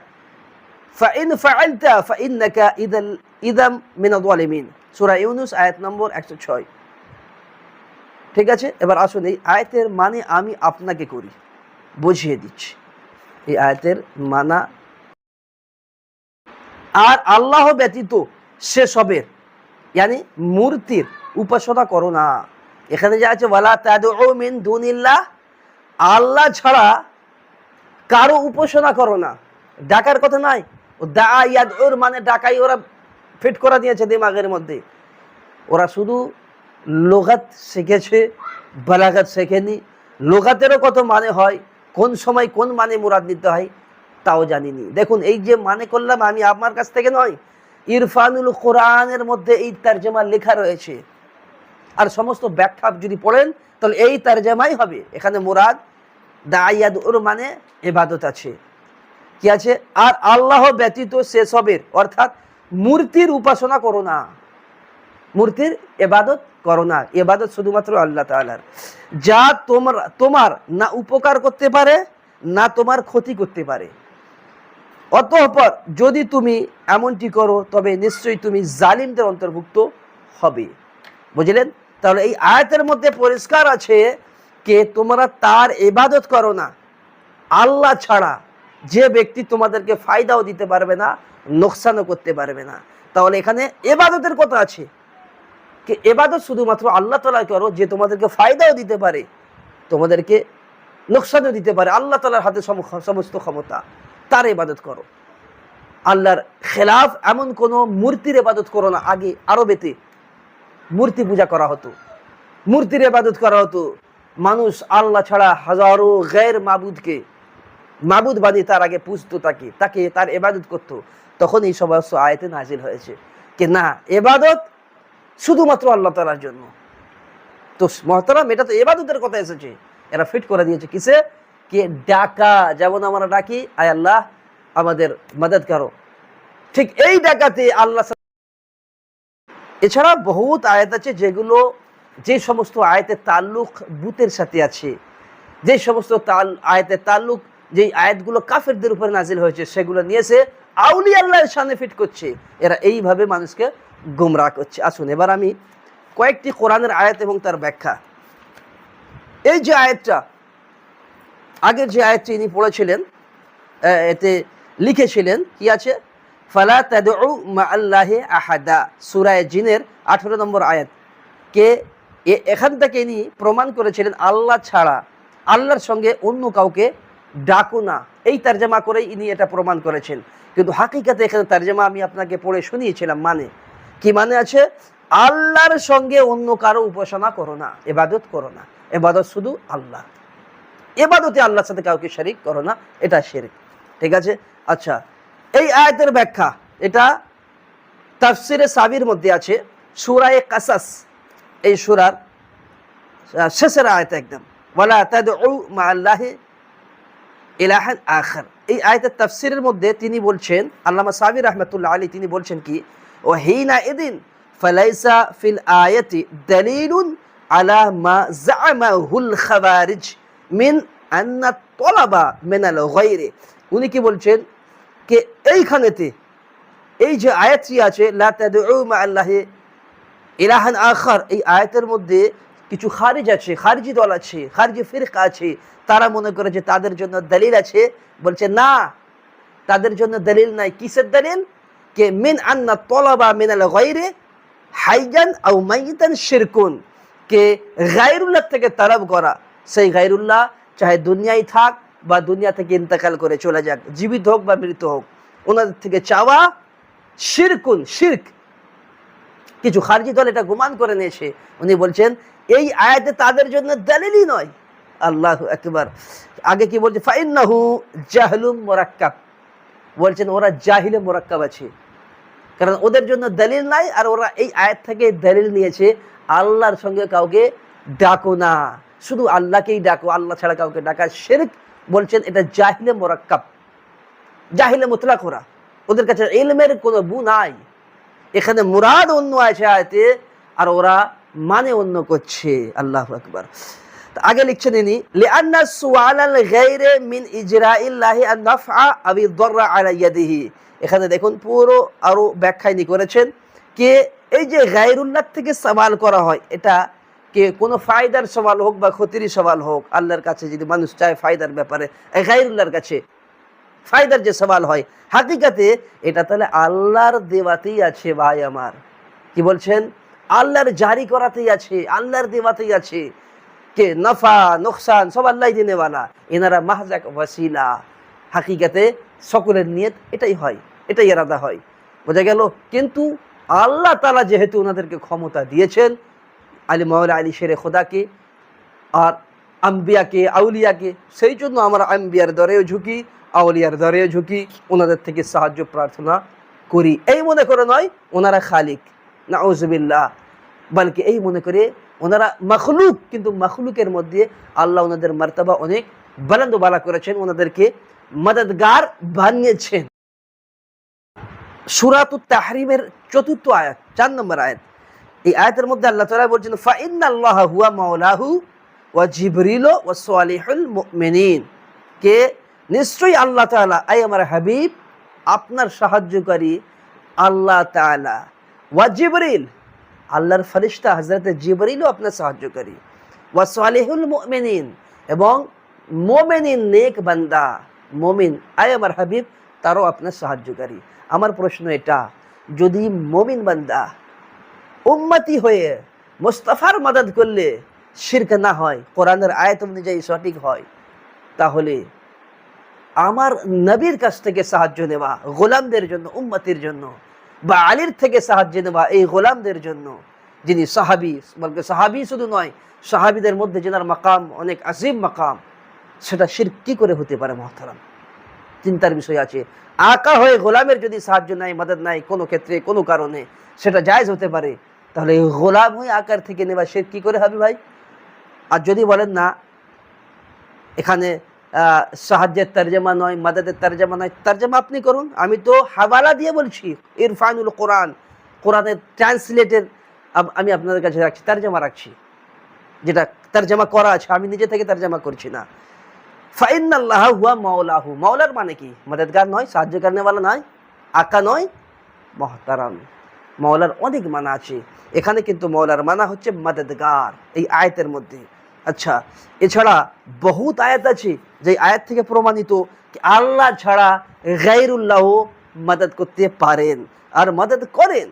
ফাইন ফাআলতা ফাইন্নাকা ইযাম মিনাল যালিমিন। সূরা ইউনূস আয়াত নম্বর 106। ঠিক আছে, এবার আসুন এই আয়াতের মানে আমি আপনাকে করি বুঝিয়ে দিচ্ছি। এই আয়াতের মানা, আর আল্লাহ ব্যতীত সেসবের यानी মূর্তির উপাসনা করো না। এখানে যা আছে ওয়ালা তাদউ মিন দুনিল্লাহ, আল্লাহ ছাড়া কারো উপাসনা করো না, ডাকার কথা নাই। ও দা ইয়াদউর মানে ডাকাই, ওরা ফিট করা দিয়েছে দিমাগের মধ্যে, ওরা শুধু লুগাত শিখেছে, বালাগাত শেখেনি। লুগাতেরও কত মানে হয়, কোন সময় কোন মানে মুরাদ নিতে হয় তাও জানিনি। দেখুন এই যে মানে করলাম আমি আমার কাছ থেকে নয়, ইরফানুল কোরআনের মধ্যে এই তরজমা লেখা রয়েছে, আর সমস্ত ব্যাখ্যা যদি পড়েন তাহলে এই তরজমাই হবে। এখানে মুরাদ দায়াদুর মানে ইবাদত আছে, কি আছে, আর আল্লাহ ব্যতীত সেসবের অর্থাৎ মূর্তির উপাসনা করো না, মূর্তির ইবাদত করো না। ইবাদত শুধুমাত্র আল্লাহ তাআলার, যা তোমার না উপকার করতে পারে না তোমার ক্ষতি করতে পারে। অতঃপর যদি তুমি এমনটি করো তবে নিশ্চয়ই তুমি জালিমদের অন্তর্ভুক্ত হবে। বুঝলেন? তাহলে এই আয়াতের মধ্যে পরিষ্কার আছে যে তোমরা তার ইবাদত করো না, আল্লাহ ছাড়া যে ব্যক্তি তোমাদেরকে ফায়দাও দিতে পারবে না, নোকসানও করতে পারবে না। তাহলে এখানে ইবাদতের কথা আছে कि इबादत শুধুমাত্র আল্লাহ তাআলা করো, যে তোমাদেরকে ফায়দাও দিতে পারে তোমাদেরকে নোকসানও দিতে পারে। আল্লাহ তাআলার হাতে সমস্ত ক্ষমতা, তার ইবাদত করো। আল্লাহর খেলাফ এমন কোন মূর্তির ইবাদত করো না। আগে আরবেতে মূর্তি পূজা করা হতো, মূর্তির ইবাদত করা হতো, মানুষ আল্লাহ ছাড়া হাজারো গैर মাবুদকে মাবুদ বানিয়ে তার আগে পুজতো, তাকে তার ইবাদত করতো। তখন এই সমস্ত আয়াতে নাজিল হয়েছে যে না, ইবাদত শুধুমাত্র আল্লাহ তাআলার জন্য। তো মহতারাম, এটা তো ইবাদতের কথা এসেছে, এরা ফিট করে দিয়েছে কিসে, কে ডাকা, যেমন আমরা ডাকি আয় আল্লাহ আমাদের মদদ করো, ঠিক এই ডাকাতে আল্লাহ। এছাড়া বহুত আয়াত আছে যেগুলো, যে সমস্ত আয়াতের তাল্লুক বুতের সাথে আছে, যে সমস্ত আয়াতের তাল্লুক, যে আয়াতগুলো কাফেরদের উপরে নাজিল হয়েছে, সেগুলো নিয়েছে আউলিয়া আল্লাহর সামনে ফিট করছে। এরা এইভাবে মানুষকে গুমরাহ করছে। আসুন এবার আমি কয়েকটি কোরআনের আয়াত এবং তার ব্যাখ্যা। এই যে আয়াতটা, আগের যে আয়াতটি ইনি পড়েছিলেন, এতে লিখেছিলেন কি আছে, ফালা তাদউ মা আল্লাহি আহাদা, সূরা জিনের 18 নম্বর আয়াত। কে এখান থেকে ইনি প্রমাণ করেছিলেন আল্লাহ ছাড়া, আল্লাহর সঙ্গে অন্য কাউকে ডাকো না। এই তরজমা করেই ইনি এটা প্রমাণ করেছেন। কিন্তু হাকিকাতে এখানে তরজমা আমি আপনাকে পড়ে শুনিয়েছিলাম, মানে কি মানে আছে, আল্লাহর সঙ্গে অন্য কারো উপাসনা করো না, ইবাদত করো না, ইবাদত শুধু আল্লাহ, ইবাদতে আল্লাহর সাথে কাউকে শরীক করো না, এটা শিরক। ঠিক আছে? আচ্ছা, এই আয়াতের ব্যাখ্যা এটা তাফসিরে সাবির মধ্যে আছে, সূরা কাসাস, এই সূরার শেষের আয়াত একদম, ওয়ালা তাদউ মা আল্লাহি ইলাহান আখার। এই আয়াতের তাফসিরের মধ্যে তিনি বলছেন, আল্লামা সাবির রাহমাতুল্লাহ আলাইহি তিনি বলছেন কি, ও হিনা ইদিন ফালাইসা ফিল আয়াতি দালিলুন আলা মা জামাহুল খাওয়ারিজ মিন আন্না তলাবা মিনাল গায়রি। উনি কি বলছেন, কে এইখানেতে এই যে আয়াতটি আছে লা তাদউ মা আল্লাহি ইলাহান আখার, এই আয়াতের মধ্যে কিছু খারিজ আছে, খারিজি দল আছে, খারিজি ফিরকা আছে, তারা মনে করে যে তাদের জন্য দলিল আছে। বলছে না, তাদের জন্য দলিল নাই। কিসের দলিল? কে মিন আন্না তলাবা মিনাল গায়রি হাইজান আও মাইতান শিরকুন, কে গায়রুল্লাহ থেকে তলব করা, সেই গায়রুল্লাহ চাহে দুনিয়ায় থাক বা দুনিয়া থেকে ইন্তেকাল করে চলে যাক, জীবিত হোক বা মৃত হোক, ওনাদের থেকে চাওয়া শিরকুন, শিরক। কিছু খারজি দল এটা গুমান করে নিয়েছে। উনি বলছেন এই আয়াতে তাদের জন্য দলিলই নয়। আল্লাহু আকবার। আগে কি বলছে? ফাইন্নাহু জাহলুম মুরাক্কাব, বলছেন ওরা জাহিলে মুরাক্কাব আছে, কারণ ওদের জন্য দলিল নাই আর ওরা এই আয়াত থেকে দলিল নিয়েছে আল্লাহর সঙ্গে কাউকে ডাকো না, শুধু আল্লাহকেই ডাকো, আল্লাহ ছাড়া কাউকে ডাকা শিরক। বলছেন এটা জাহিলে মুরাক্কাব, জাহিলে মুতলাক। ওদের কাছে ইলমের কোনো বু নাই, এখানে মুরাদ অন্য আছে আয়াতে আর ওরা মানে অন্য করছে। আল্লাহু আকবার। আগে লিখছেন ইনি লিআন্না সুআলাল গায়রি মিন ইজরাইল্লাহি আন নাফআ আও ইয়াদরা আলা ইয়াদিহি। এখানে দেখুন পুরো আরো ব্যাখ্যা ইনি করেছেন যে এই যে গায়রুল্লাহ থেকে সওয়াল করা হয়, এটা কে কোনো ফায়দার সওয়াল হোক বা ক্ষতির সওয়াল হোক, আল্লাহর কাছে যদি মানুষ চায় ফায়দার ব্যাপারে, গায়রুল্লাহর কাছে ফায়দার যে সওয়াল হয়, হাকিকাতে এটা তাহলে আল্লাহর দেওয়াতেই আছে ভাই আমার। কি বলছেন? আল্লাহর জারি করাতেই আছে, আল্লাহর দেওয়াতেই আছে। কে নফা নোকসান সব আল্লাহ দিনেওয়ালা, এনারা মাহজ এক ওয়াসিলা। হাকিকাতে সকলের নিয়ত এটাই হয়, এটাই ইরাদা হয়, বোঝা গেল। কিন্তু আল্লাহ তাআলা যেহেতু ওনাদেরকে ক্ষমতা দিয়েছেন, আলী মাওলা আলী শেরে খোদাকে আর আম্বিয়াকে আউলিয়াকে, সেই জন্য আমরা আম্বিয়ার দরেও ঝুঁকি, আউলিয়ার দরেও ঝুঁকি, ওনাদের থেকে সাহায্য প্রার্থনা করি। এই মনে করে নয় ওনারা খালিক, নাউজুবিল্লাহ, বলকে এই মনে করে ওনারা মখলুক, কিন্তু মখলুকের মধ্যে আল্লাহ ওনাদের মর্তবা অনেক বুলন্দ বালা করেছেন, ওনাদেরকে মদদগার বানিয়েছেন। সূরাতুত তাহরিমের ৪র্থ আয়াত, ৪ নম্বর আয়াত, এই আয়াতের মধ্যে আল্লাহ তাআলা বলছেন ফাইন্নাল্লাহা হুয়া মাওলাহু ওয়া জিবরিল ওয়া সালিহুল মুমিনিন, কে নিশ্চয়ই আল্লাহ তাআলা, আই আমার হাবিব আপনার সাহায্যকারী আল্লাহ তাআলা, ওয়া জিবরিল আল্লাহর ফেরেশতা হযরত জিবরিলও আপনার সাহায্যকারী, ওয়া সালিহুল মুমিনিন এবং মুমিনিন নেক বান্দা, মুমিন আই আমার হাবিব তারও আপনার সাহায্যকারী। আমার প্রশ্ন এটা, যদি মুমিন বান্দা উম্মতি হয়ে মুস্তাফার মদদ করলে শিরক না হয়, কোরআনের আয়াত অনুযায়ী সঠিক হয়, তাহলে আমার নবীর কাছ থেকে সাহায্য নেওয়া গোলামদের জন্য, উম্মতির জন্য, বা আলীর থেকে সাহায্য নেওয়া এই গোলামদের জন্য, যিনি সাহাবী, বলকে সাহাবী শুধু নয়, সাহাবীদের মধ্যে যেনার মাকাম অনেক আজিম মাকাম, সেটা শিরক কি করে হতে পারে মহতারাম? চিন্তার বিষয় আছে। আকা হয়ে গোলামের যদি সাহায্য নাই, মদদ নাই কোনো ক্ষেত্রে কোনো কারণে, সেটা জায়েজ হতে পারে, তাহলে গোলাম হয়ে আকার থেকে নেওয়া শিরক কি করে হবে ভাই? আর যদি বলেন না এখানে সাহায্যের তর্জমা নয়, মদদের তর্জমা নয়, তর্জমা আপনি করুন, আমি তো হাওয়ালা দিয়ে বলছি, ইরফানুল কোরআন, কোরআনের ট্রান্সলেটের আমি আপনাদের কাছে রাখছি, তর্জমা রাখছি, যেটা তর্জমা করা আছে, আমি নিজে থেকে তর্জমা করছি না। ফাইন্নাল্লাহা হুয়া মাওলাহু, মাওলার মানে কি? মদদগার নয়, সাহায্য করনেওয়ালা নয়, আকা নয়, মহতারাম। মাওলার অনেক মানা আছে, এখানে কিন্তু মাওলার মানা হচ্ছে মদদগার এই আয়াতের মধ্যে। আচ্ছা, এছাড়া বহুত আয়াত আছে যে আয়াত থেকে প্রমাণিত কি আল্লাহ ছাড়া গায়রুল্লাহ মদদ করতে পারেন আর মদদ করেন।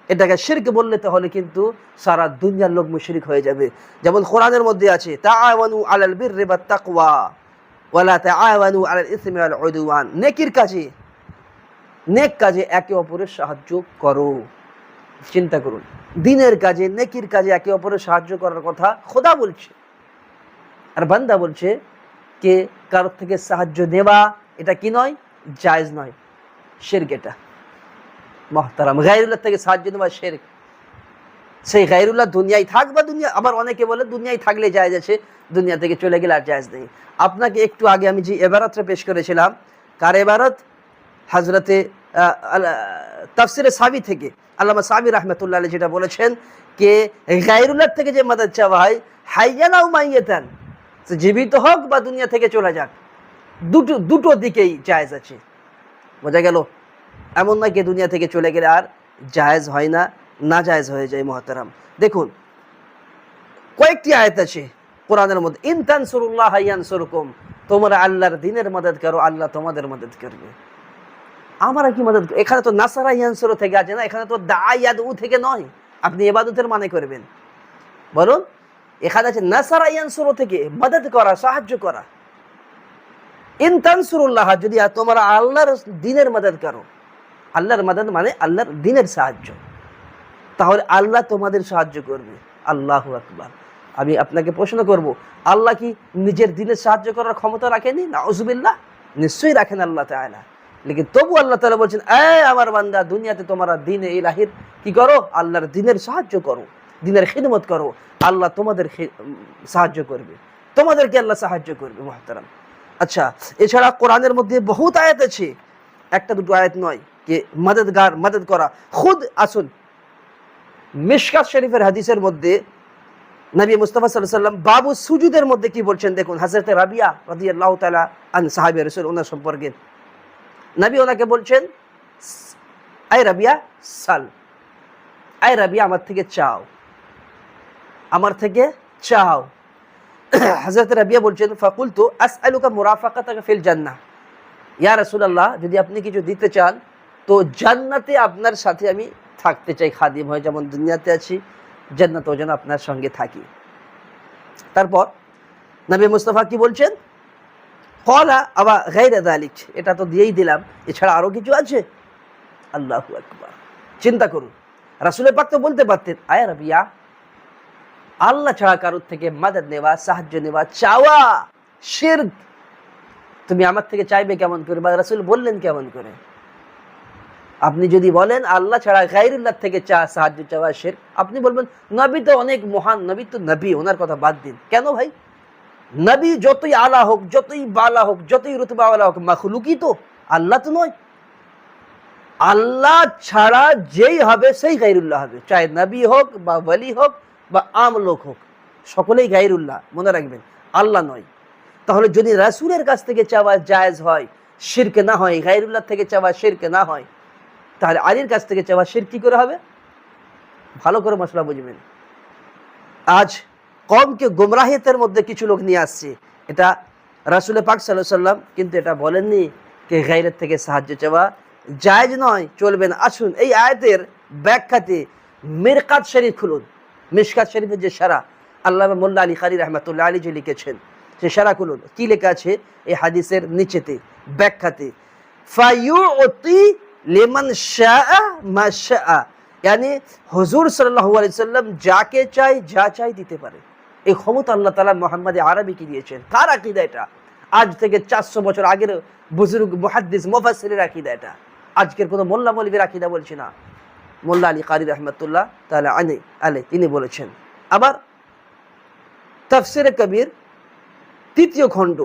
এটাকে শিরক বললে তাহলে কিন্তু সারা দুনিয়ার লোক মুশরিক হয়ে যাবে। যেমন কোরআনের মধ্যে আছে তাআওয়ানু আলাল বিররি ওয়াত তাকওয়া ওয়ালা তাআওয়ানু আলাল ইসমি ওয়াল উদওয়ান, নেকির কাজে, নেক কাজে একে অপরের সাহায্য করো। চিন্তা করুন, দিনের কাজে, নেকির কাজে একে অপরের সাহায্য করার কথা খোদা বলছে, আর বান্দা বলছে কে কারোর থেকে সাহায্য নেওয়া এটা কি নয়? জায়েজ নয়, শিরক এটা মহতারাম। গায়রুল্লাহ থেকে সাহায্য নেওয়া শিরক। সেই গায়রুল্লাহ দুনিয়ায় থাক বা দুনিয়া, আবার অনেকে বলে দুনিয়ায় থাকলে জায়েজ আছে, দুনিয়া থেকে চলে গেলে আর জায়েজ নেই। আপনাকে একটু আগে আমি যে এবারতটা পেশ করেছিলাম, কার এবারত? হযরতে তাফসিরে সাবি থেকে আল্লামা সাবি রাহমাতুল্লাহ আলাইহি যেটা বলেছেন কে গায়রুল্লাহ থেকে যে মদদ চাওয়া হয়, হাইয়ান আও মাইয়াতান, জীবিত হোক বা দুনিয়া থেকে চলে যাক, দুটো দিকেই জায়েজ আছে, বোঝা গেল। এমন নয় কি দুনিয়া থেকে চলে গেলে আর জায়েজ হয় না, না জায়েজ হয়ে যায় মুহতারাম। দেখুন কয়েকটি আয়াত আছে কোরআনের মধ্যে, ইন তানসুরুল্লাহ ইয়ানসুরকুম, তোমরা আল্লাহর দ্বীনের মদদ করো, আল্লাহ তোমাদের মদদ করবে। আমরা কি মদদ, এখানে তো নাসারা ইয়ানসুরু থেকে আছে না, এখানে তো দায়াদউ থেকে নয় আপনি ইবাদতের মানে করবেন। বলুন, এখানে আছে নাসারা ইয়ানসুরু থেকে মদদ করা, সাহায্য করা। ইন তানসুরুল্লাহ, যদি তোমরা আল্লাহর দ্বীনের মদদ করো, আল্লাহর মদদ মানে আল্লাহর দ্বীনের সাহায্য, তাহলে আল্লাহ তোমাদের সাহায্য করবে। আল্লাহু আকবার। আমি আপনাকে প্রশ্ন করব, আল্লাহ কি নিজের দ্বীনের সাহায্য করার ক্ষমতা রাখেনি? নাউজুবিল্লাহ, নিশ্চয়ই রাখেন আল্লাহ তাআলা। লেকিন তবু আল্লাহ তাআলা বলছেন, এই আমার বান্দা, দুনিয়াতে তোমরা দ্বীনে ইলাহির কি করো? আল্লাহর দ্বীনের সাহায্য করো, দ্বীনের খিদমত করো, আল্লাহ তোমাদের সাহায্য করবে, তোমাদেরকে আল্লাহ সাহায্য করবে মুহতারাম। আচ্ছা, এছাড়া কোরআনের মধ্যে বহুত আয়াত আছে, একটা দুটো আয়াত নয়, যে মদদগার, মদদ করা। খুদ আসুন মিশকাত শরীফের হাদিসের মধ্যে নবী মুস্তাফা সাল্লাল্লাহু আলাইহি ওয়াসাল্লাম বাবু সুজুদের মধ্যে কি বলছেন দেখুন। হযরত রাবিয়া রাদিয়াল্লাহু তাআলা আন সাহাবী রাসূল, ওনার সম্পর্কে নবী ওনাকে বলছেন, আই রাবিয়া সাল, আই রাবিয়া আমার থেকে চাও, আমার থেকে চাও। হযরত রাবিয়া বলছেন, ফাকুলতু আসআলুকা মুরাফাকাতাকা ফিল জান্নাহ, ইয়া রাসূলুল্লাহ, যদি আপনি কিছু দিতে চান তো জান্নাতে আপনার সাথে আমি থাকতে চাই, খাদিম হয়ে যেমন দুনিয়াতে আছি, জান্নাতেও যেন আপনার সঙ্গে থাকি। তারপর নবী মুস্তাফা কি বলছেন? ক্বালা আবা গায়রা যালিক, এটা তো দিয়েই দিলাম, এছাড়া আরো কিছু আছে? আল্লাহু আকবার। চিন্তা করুন, রাসূলের পাক তো বলতে পারতেন, আয় রাবিয়া, আল্লাহ ছাড়া কারোর থেকে মদদ নেওয়া, সাহায্য নেওয়া, চাওয়া শিরক, তুমি আমার থেকে চাইবে কেমন করে? বা রাসূল বললেন কেমন করে? আপনি যদি বলেন আল্লাহ ছাড়া গায়রুল্লাহ থেকে সাহায্য চাওয়া শিরক, আপনি বলবেন নবী তো অনেক মহান, নবী তো নবী, ওনার কথা বাদ দিন। কেন ভাই? নবী যতই আলা হোক, যতই বালা হোক, যতই রুতবাওয়ালা হোক, মাখলুকই তো, আল্লাহ তো নয়। আল্লাহ ছাড়া যেই হবে সেই গায়রুল্লাহ হবে, চাহে নবী হোক বা ওয়ালি হোক বা আম লোক হোক, সকলেই গায়রুল্লাহ, মনে রাখবেন, আল্লাহ নয়। তাহলে যদি রাসূলের কাছ থেকে চাওয়া জায়েজ হয়, শিরক না হয়, গায়রুল্লাহ থেকে চাওয়া শিরক না হয়, তাহলে আলীর কাছ থেকে চাওয়া শিরক কি করে হবে? ভালো করে মশলা বুঝবেন। আজ কওমকে গুমরাহিয়তের মধ্যে কিছু লোক নিয়ে আসছে, এটা রাসূল পাক সাল্লাল্লাহু আলাইহি ওয়াসাল্লাম কিন্তু এটা বলেননি যে গায়রের থেকে সাহায্য চাওয়া জায়েজ নয়, চলবে না। আসুন এই আয়াতের ব্যাখ্যাতে মিরকাত শরীফ খুলুন, মিশকাত শরীফের যে শারা আল্লামা মোল্লা আলী কারি রাহমাতুল্লাহ আলাইহি যে লিখেছেন, সে শারা খুলুন। কি লেখা আছে এই হাদিসের নিচেতে ব্যাখ্যাতে? ফায়ুতি লিমান শাআ মা শাআ, यानी হুজুর সাল্লাল্লাহু আলাইহি সাল্লাম যাকে চাই যা চাই দিতে পারে, এই ক্ষমতা আল্লাহ তাআলা মুহাম্মদ আরবীকে দিয়েছেন। কার আকীদা এটা? আজ থেকে 400 বছর আগের বুজুর্গ মুহাদ্দিস মুফাসসিরের আকীদা এটা, আজকের কোনো মোল্লা মৌলভীর আকীদা বলছি না। মোল্লা আলী কারি রাহমাতুল্লাহ তাআলা আলাইহি তিনি বলেছেন। আবার তাফসীরে কবির 3য় খণ্ড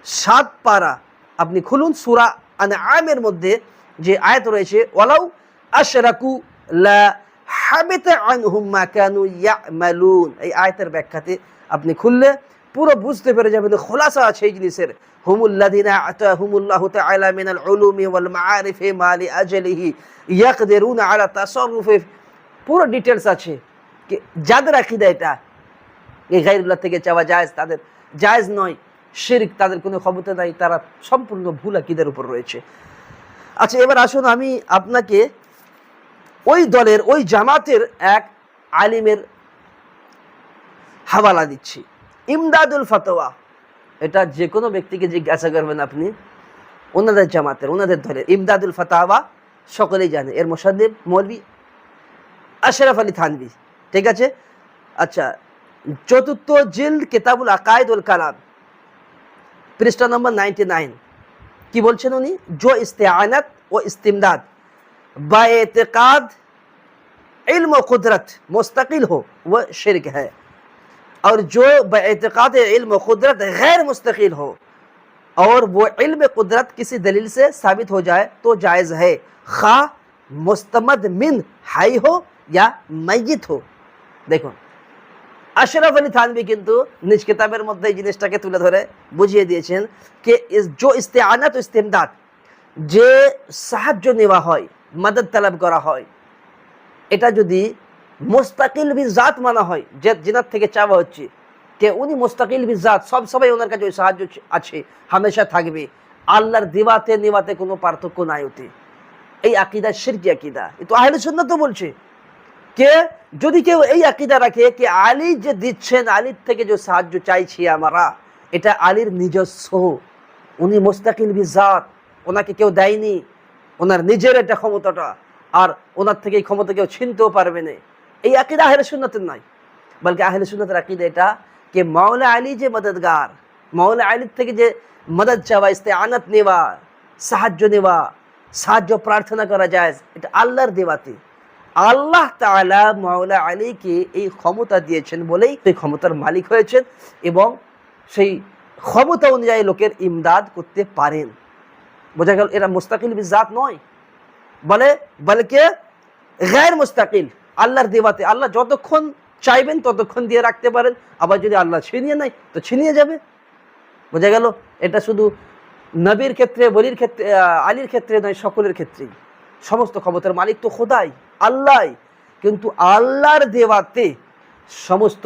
7 পারা আপনি খুলুন, সূরা আনআমের মধ্যে যে আয়াত রয়েছে, ওয়ালাউ আশরাকু লা হাবিতা আনহুম মা কানু ইয়ামালুন, এই আয়াতের ব্যাখ্যাতে আপনি খুললে পুরো বুঝতে পেরে যাবেন, খোলাসা আছে এই জিনিসের। হুমুল্লাযিনা আতাহুমুল্লাহু তাআলা মিনাল উলুমি ওয়াল মাআরিফি মা লিআজলিহি ইয়াকদিরুনা আলা তাসাররুফি, পুরো ডিটেইলস আছে। যাদের আকীদা এটা এই গায়রুল্লাহ থেকে চাওয়া জায়েজ, তাদের জায়েজ নয়, শিরক, তাদের কোনো ক্ষমতা নাই, তারা সম্পূর্ণ ভুল আকীদার উপর রয়েছে। আচ্ছা, এবার আসুন আমি আপনাকে ওই দলের, ওই জামাতের এক আলিমের হাওয়ালা দিচ্ছি, ইমদাদুল ফাতোয়া। এটা যে কোনো ব্যক্তিকে জিজ্ঞাসা করবেন আপনি, ওনাদের জামাতের, ওনাদের দলের ইমদাদুল ফাতোয়া সকলেই জানে। এর মুসাদ্দিদ মৌলভী আশরাফ আলী থানভী, ঠিক আছে? আচ্ছা, 4th জিলদ কিতাবুল আকায়েদ ওয়াল কালাম, পৃষ্ঠা নম্বর 99 কি বলছেন উনি? जो इस्तिआनत व इस्तिमदाद बाएतिकाद इल्म व कुदरत मुस्तकिल हो वह शिरक है, और जो बाएतिकाद इल्म व कुदरत गैर मुस्तकिल हो और वो इल्म कुदरत किसी दलील से साबित हो जाए तो जायज़ है, खा मुस्तमद मिन हाई हो या मैयित हो। देखो আশরাফ আলী থানভী কিন্তু নিজ কিতাবের মধ্যে এই জিনিসটাকে তুলে ধরে বুঝিয়ে দিয়েছেন যে जो इस्तिआनत व इस्तिमदाद যে সাহায্য নেওয়া হয়, মদদ তলব করা হয়, এটা যদি মুস্তাকিল বিজাত মানা হয়, যে জিনার থেকে চাওয়া হচ্ছে কে উনি মুস্তাকিল বিজাত, সব সবাই ওনার কাছে ওই সাহায্য আছে, হামেশা থাকবে, আল্লাহর দেওয়াতে নেওয়াতে কোনো পার্থক্য নাই হতে, এই আকিদা শিরকি আকিদা। এ তো আহলে সুন্নাত তো বলছে কে যদি কেউ এই আকিদা রাখে কি আলী যে দিচ্ছেন, আলীর থেকে যে সাহায্য চাইছি আমরা, এটা আলীর নিজস্ব, উনি মুস্তাকিল বিজাত, ওনাকে কেউ দেয়নি, ওনার নিজের এটা ক্ষমতাটা, আর ওনার থেকে এই ক্ষমতা কেউ ছিনতেও পারবে না, এই আকিদা আহলে সুন্নাতের নাই। বলকে আহলে সুন্নাতের আকিদা এটা कि मौला अली যে মদদগার, মৌলা আলীর থেকে যে মদদ চাওয়া, ইস্তেআনাত নেওয়া, সাহায্য নেওয়া, সাহায্য প্রার্থনা করা যায়, এটা আল্লাহর দেওয়াতে। আল্লাহ তাআলা মৌলা আলীকে এই ক্ষমতা দিয়েছেন বলেই সেই ক্ষমতার মালিক হয়েছেন এবং সেই ক্ষমতা অনুযায়ী লোকের ইমদাদ করতে পারেন। বোঝা গেল, এরা মুস্তাকিল বিজাত নয়, বলকে গায়র মুস্তাকিল, আল্লাহর দেওয়াতে। আল্লাহ যতক্ষণ চাইবেন ততক্ষণ দিয়ে রাখতে পারেন, আবার যদি আল্লাহ ছিনিয়ে নেয় তো ছিনিয়ে যাবে। বোঝা গেল, এটা শুধু নবীর ক্ষেত্রে, বলির ক্ষেত্রে, আলীর ক্ষেত্রে নয়, সকলের ক্ষেত্রেই। সমস্ত ক্ষমতার মালিক তো খোদাই, আল্লাহ, কিন্তু আল্লাহর দেওয়াতে সমস্ত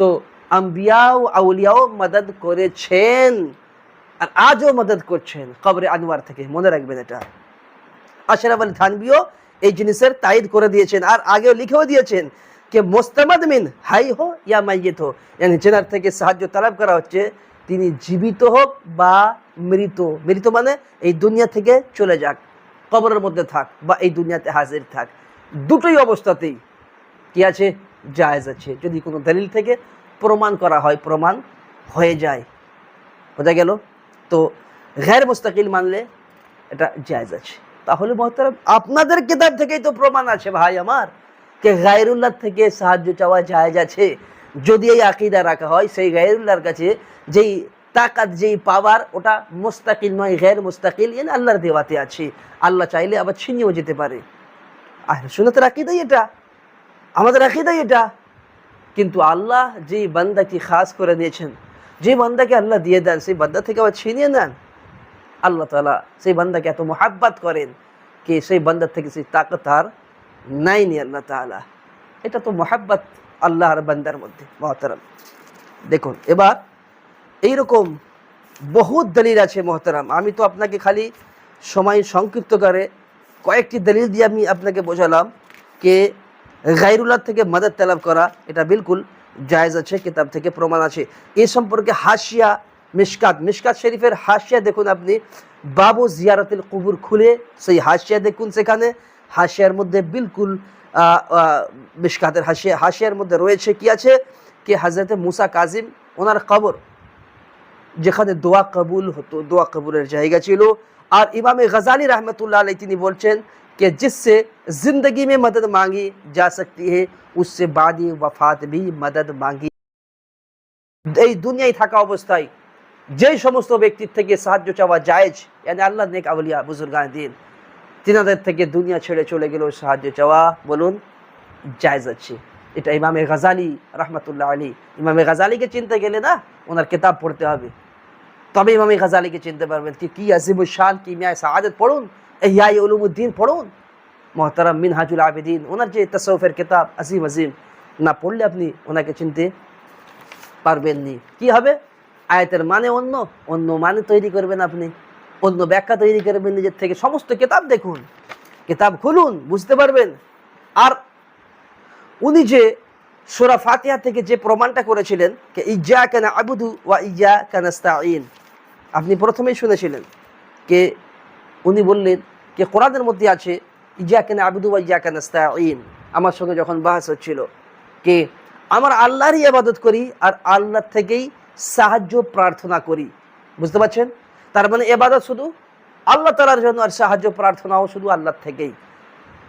আম্বিয়াও আউলিয়াও মদদ করেছেন আর আজও মদদ করছেন কবরে আনোয়ার থেকে, মনে রাখবেন এটা। আশরাফ আলী থানভীও এই জিনিসের তাইদ করে দিয়েছেন, আর আগেও লিখেও দিয়েছেন कि मुस्तमद मिन हाई हो या मैयत हो, यानी जेनार থেকে সাহায্য তলব করা হচ্ছে তিনি জীবিত হোক বা মৃত। মৃত মানে এই দুনিয়া থেকে চলে যাক, কবরের মধ্যে থাক বা এই দুনিয়াতে হাজির থাক, দুটোই অবস্থাতেই কি আছে, জায়েজ আছে, যদি কোনো দলিল থেকে প্রমাণ করা হয়, প্রমাণ হয়ে যায়। বোঝা গেল, তো গैर মুস্তাকিল মানলে এটা জায়েজ আছে। তাহলে মহতারাম আপনাদের কিতাব থেকেই তো প্রমাণ আছে ভাই আমার কে গায়রুল্লাহ থেকে সাহায্য চাওয়া জায়েজ আছে। যদি এই আকিদা রাখা হয় সেই গায়রুল্লাহর কাছে যেই তাকাত, যেই পাওয়ার, ওটা মুস্তাকিল নয়, গैर মুস্তাকিল, ইয়ানি আল্লাহর দেওয়াতে আছে, আল্লাহ চাইলে আবার ছিনিয়েও যেতে পারে। আহলে সুন্নাতের আকিদাই এটা, আমাদের আকিদাই এটা। কিন্তু আল্লাহ যেই বান্দাকে খাস করে দিয়েছেন, যে বান্দাকে আল্লাহ দিয়ে দেন, সেই বান্দা থেকে আবার ছিনিয়ে নেন। আল্লাহ তাআলা সেই বান্দাকে এত মোহাব্বত করেন कि সেই বান্দার থেকে সেই তাকত আর নাই নি আল্লাহ তাআলা। এটা তো মোহাব্বত আল্লাহর বান্দার মধ্যে। মহতারাম দেখুন, এবার এইরকম বহুত দলিল আছে মহতারাম। আমি তো আপনাকে খালি সময় সংক্ষিপ্ত করে কয়েকটি দলিল দিয়ে আমি আপনাকে বোঝালাম যে গায়রুল্লাহ থেকে মদদ তলব করা এটা বিলকুল জায়েজ আছে, কিতাব থেকে প্রমাণ আছে। এই সম্পর্কে হাশিয়া মিশকাত শরীফের হাশিয়া দেখুন আপনি, বাবু জিয়ারতুল কুবুর খুলে সেই হাশিয়া দেখুন, সেখানে হাশিয়ার মধ্যে বিলকুল মিশকাতের হাশিয়ার মধ্যে রয়েছে কি আছে कि হযরতে মুসা কাজিম ওনার কবর যেখানে দোয়া কবুল হতো, দোয়া কবুলের জায়গা ছিল। আর ইমামে গজালি रहमतुल्लाह अलैह তিনি বলছেন कि जिससे जिंदगी में मदद मांगी जा सकती है उससे बाद वफात भी मदद मांगी। এই দুনিয়ায় থাকা অবস্থায় যেই সমস্ত ব্যক্তির থেকে সাহায্য চাওয়া জায়েজ, यानी আল্লাহ নেক আউলিয়া বুজুর্গান দিন, তিনাদের থেকে দুনিয়া ছেড়ে চলে গেলেও সাহায্য চাওয়া বলুন জায়েজ আছে। এটা ইমামে গজালি रहमतुल्लाह अलैह। ইমামে গজালিকে চিনতে গেলে না ওনার কিতাব পড়তে হবে, তবে ইমামে গজালিকে চিনতে পারবেন কি আজিমুশ শান কিমিয়া সাআদত পড়ুন, ইহয়া উলুমুদ্দিন পড়ুন, মুহতারাম মিনহাজুল আবিদিন, ওনার যে তাসাউফের কিতাব আজিম না পড়লে আপনি ওনাকে চিনতে পারবেন নি। কি হবে, আয়াতের মানে অন্য মানে তৈরি করবেন আপনি, অন্য ব্যাখ্যা তৈরি করবেন নিজের থেকে। সমস্ত কিতাব দেখুন, কিতাব খুলুন, বুঝতে পারবেন। আর উনি যে সূরা ফাতিহা থেকে যে প্রমাণটা করেছিলেন যে ইয়্যাকা না'বুদু ওয়া ইয়্যাকা নাস্তাঈন, আপনি প্রথমেই শুনেছিলেন যে উনি বললেন যে কোরআনের মধ্যে আছে ইয়্যাকা না'বুদু ওয়া ইয়্যাকা নাস্তাঈন। আমার সঙ্গে যখন বাহাস হচ্ছিল যে আমরা আল্লাহরই ইবাদত করি আর আল্লাহ থেকেই সাহায্য প্রার্থনা করি, বুঝতে পারছেন? তার মানে ইবাদত শুধু আল্লাহ তাআলার জন্য আর সাহায্য প্রার্থনাও শুধু আল্লাহ থেকেই।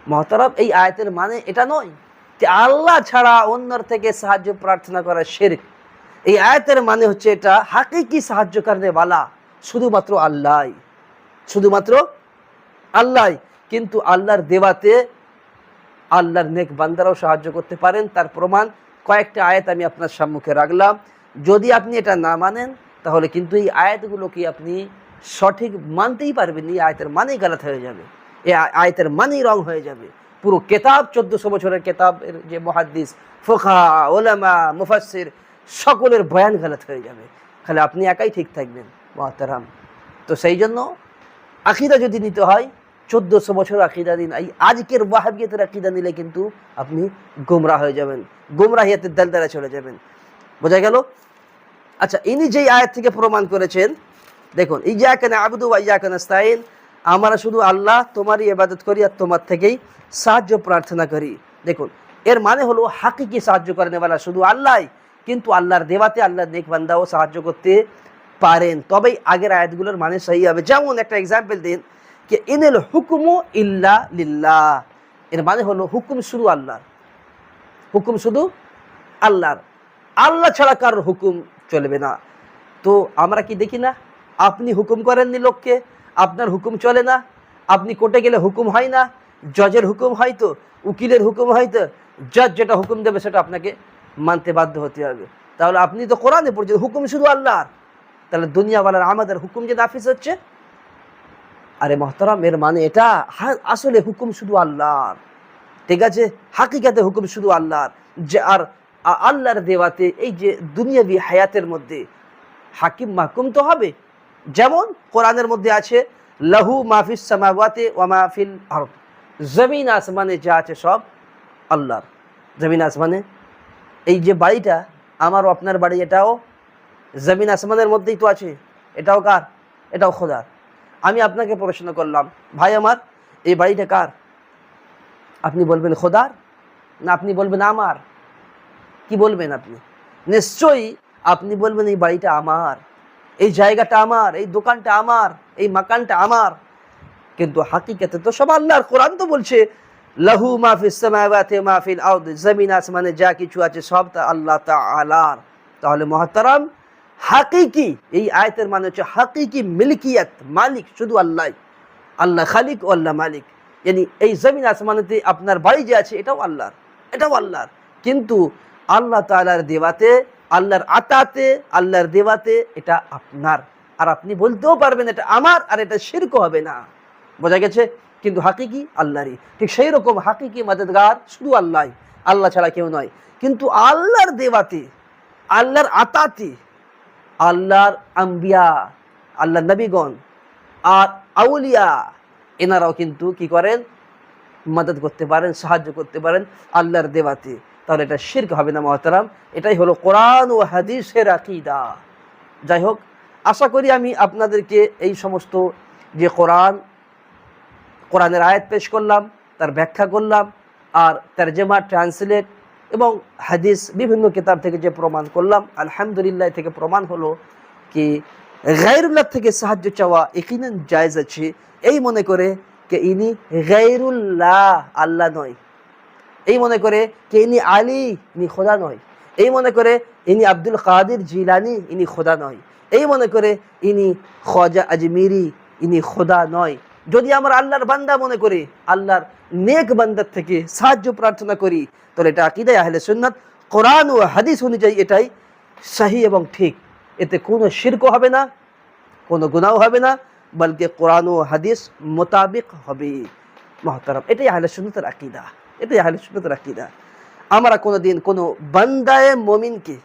মুহতারাম এই আয়াতের মানে এটা নয় যে আল্লাহ ছাড়া অন্যর থেকে সাহায্য প্রার্থনা করা শিরক। এই আয়াতের মানে হচ্ছে এটা হাকিকি সাহায্য করনে वाला শুধুমাত্র আল্লাহ, শুধুমাত্র আল্লাহ। কিন্তু আল্লাহর দেওয়াতে আল্লাহর নেক বান্দারাও সাহায্য করতে পারেন। তার প্রমাণ কয়েকটা আয়াত আমি আপনার সম্মুখে রাখলাম। যদি আপনি এটা না মানেন তাহলে কিন্তু এই আয়াতগুলোকে আপনি সঠিক মানতেই পারবেন এই আয়াতের মানেই গালাত হয়ে যাবে, এই আয়াতের মানেই রং হয়ে যাবে। পুরো কেতাব 1400 বছরের কেতাবের যে মুহাদ্দিস, ফুকাহা, উলামা, মুফাসসির সকলের বয়ান গালাত হয়ে যাবে, খালি আপনি একাই ঠিক থাকবেন মুহতারাম। তো সেই জন্য আকীদা যদি নিতে হয় 1400 বছর আকীদা দিন, এই আজকের ওয়াহাবিয়তের আকীদা নিলে কিন্তু আপনি গোমরাহ হয়ে যাবেন, গোমরাহিয়াতের দালদালে চলে যাবেন। বোঝা গেল? আচ্ছা, ইনি যেই আয়াত থেকে প্রমাণ করেছেন, দেখুন ইয়্যাকা না'বুদু ওয়া ইয়্যাকা নাস্তাঈন, আমরা শুধু আল্লাহ তোমারই ইবাদত করি আর তোমার থেকেই সাহায্য প্রার্থনা করি। দেখুন এর মানে হলো হাকিকি সাহায্য করেনেওয়ালা শুধু আল্লাহ, কিন্তু আল্লাহর দেওয়াতে আল্লাহর নেক বান্দাও সাহায্য করতে পারেন, তবেই আগের আয়াতগুলোর মানে সহি হবে। যেমন একটা এক্সাম্পল দিন যে ইনিল হুকুমু ইল্লা লিল্লাহ, এর মানে হলো হুকুম শুধু আল্লাহর, হুকুম শুধু আল্লাহর, আল্লাহ ছাড়া কারোর হুকুম চলবে না। তো আমরা কি দেখি না, আপনি হুকুম করেননি লোককে, আপনার হুকুম চলে না, আপনি কোর্টে গেলে হুকুম হয় না, জজের হুকুম হয় তো, উকিলের হুকুম হয় তো, জজ যেটা হুকুম দেবে সেটা আপনাকে মানতে বাধ্য হতে হবে। তাহলে আপনি তো কোরআনে পড়ছেন হুকুম শুধু আল্লাহর, তাহলে দুনিয়াওয়ালার আমাদের হুকুম যে নাফিজ হচ্ছে। আরে মহতারাম, এর মানে এটা আসলে হুকুম শুধু আল্লাহর, ঠিক আছে, হাকিকাতে হুকুম শুধু আল্লাহর। যে আর আল্লাহর দেওয়াতে এই যে দুনিয়াবি হায়াতের মধ্যে হাকিম মাহকুম তো হবে। যেমন কোরআনের মধ্যে আছে লাহু মাহফিস সামাওয়াতি ওয়া মাহফিল আরদ, জমিন আসমানে যা আছে সব আল্লাহর। জমিন আসমানে এই যে বাড়িটা আমার আপনার বাড়ি, এটাও জমিন আসমানের মধ্যেই তো আছে, এটাও কার? এটাও খোদার। আমি আপনাকে প্রশ্ন করলাম, ভাই আমার এই বাড়িটা কার? আপনি বলবেন খোদার, না আপনি বলবেন আমার? কি বলবেন আপনি? নিশ্চয়ই আপনি বলবেন এই বাড়িটা আমার, এই জায়গাটা আমার, এই দোকানটা আমার, এই মাকানটা আমার। কিন্তু হাকিকাতে তো সব আল্লাহর। কোরআন তো বলছে লাহু মাহফিস সামাওয়াতি ওয়া মাহফিল আরদ, জমিন আসমানে যা কিছু আছে সব তা আল্লাহ তাআলার। তাহলে মুহতারাম, হাকিকি এই আয়াতের মানে হচ্ছে হাকিকি মিলকিয়াত, মালিক শুধু আল্লাহ, আল্লাহ খালিক ও আল্লাহ মালিক। यानी এই জমিন আসমানেতে আপনার বাড়ি যে আছে এটাও আল্লাহর, এটাও আল্লাহর, কিন্তু আল্লাহ তাআলার দেওয়াতে, আল্লাহর আতাতে, আল্লাহর দেওয়াতে এটা আপনার। আর আপনি বলতেও পারবেন এটা আমার, আর এটা শিরক হবে না। বোঝা গেছে? কিন্তু হাকিকি আল্লাহরই। ঠিক সেই রকম হাকিকি মদদগার শুধু আল্লাহ, আল্লাহ ছাড়া কেউ নয়। কিন্তু আল্লাহর দেওয়াতে, আল্লাহর আতাতে, আল্লাহর আম্বিয়া, আল্লাহর নবীগণ আর আউলিয়া এনারাও কিন্তু কি করেন? মদদ করতে পারেন, সাহায্য করতে পারেন আল্লাহর দেওয়াতে। তাহলে এটা শিরক হবে না মুহতারাম। এটাই হলো কোরআন ও হাদিসের আকীদা। যাই হোক, আশা করি আমি আপনাদেরকে এই সমস্ত যে কোরআনের আয়াত পেশ করলাম, তার ব্যাখ্যা করলাম, আর তরজমা, ট্রান্সলেট এবং হাদিস বিভিন্ন কিতাব থেকে যে প্রমাণ করলাম, আলহামদুলিল্লাহ থেকে প্রমাণ হলো কি গায়রুল্লাহ থেকে সাহায্য চাওয়া ইয়াকিনান জায়েজ আছে, এই মনে করে যে ইনি গায়রুল্লাহ, আল্লাহ নয়। এই মনে করে যে ইনি আলী, ইনি খোদা নয়। এই মনে করে ইনি আব্দুল কাদের জিলানি, ইনি খোদা নয়। এই মনে করে ইনি খ্বাজা আজমিরি, ইনি খোদা নয়। যদি আমরা আল্লাহর বান্দা মনে করি, আল্লাহর নেক বান্দার থেকে সাহায্য প্রার্থনা করি, তাহলে এটা আকীদায়ে আহলে সুন্নাত, কোরআন ও হাদিস অনুযায়ী এটাই সহি এবং ঠিক। এতে কোনো শিরক হবে না, কোনো গুনাহ হবে না, বলকে কোরআন ও হাদিস মোতাবিক হবে মুহতারাম। এটাই আহলে সুন্নাতের আকীদা, এটাই আহলে সুন্নাতের আকীদা। আমরা কোনোদিন কোনো বান্দায়ে মুমিনকে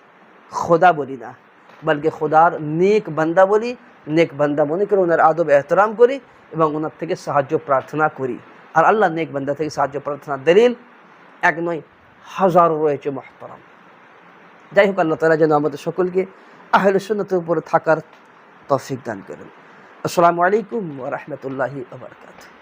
খোদা বলি না, বলকে খোদার নেক বান্দা বলি। নেক বান্দা মনে করে ওনার আদব এহতরাম করি এবং ওনার থেকে সাহায্য প্রার্থনা করি। আর আল্লাহ নেক বান্দা থেকে সাহায্য প্রার্থনার দলিল এক নয়, হাজারো রয়েছে মুহতারাম। যাই হোক, আল্লাহ তাআলা যেন আমাদের সকলকে আহলে সুন্নাতের উপরে থাকার তৌফিক দান করেন। আসসালামু আলাইকুম ওয়া রাহমাতুল্লাহি ওয়া বারাকাতুহু।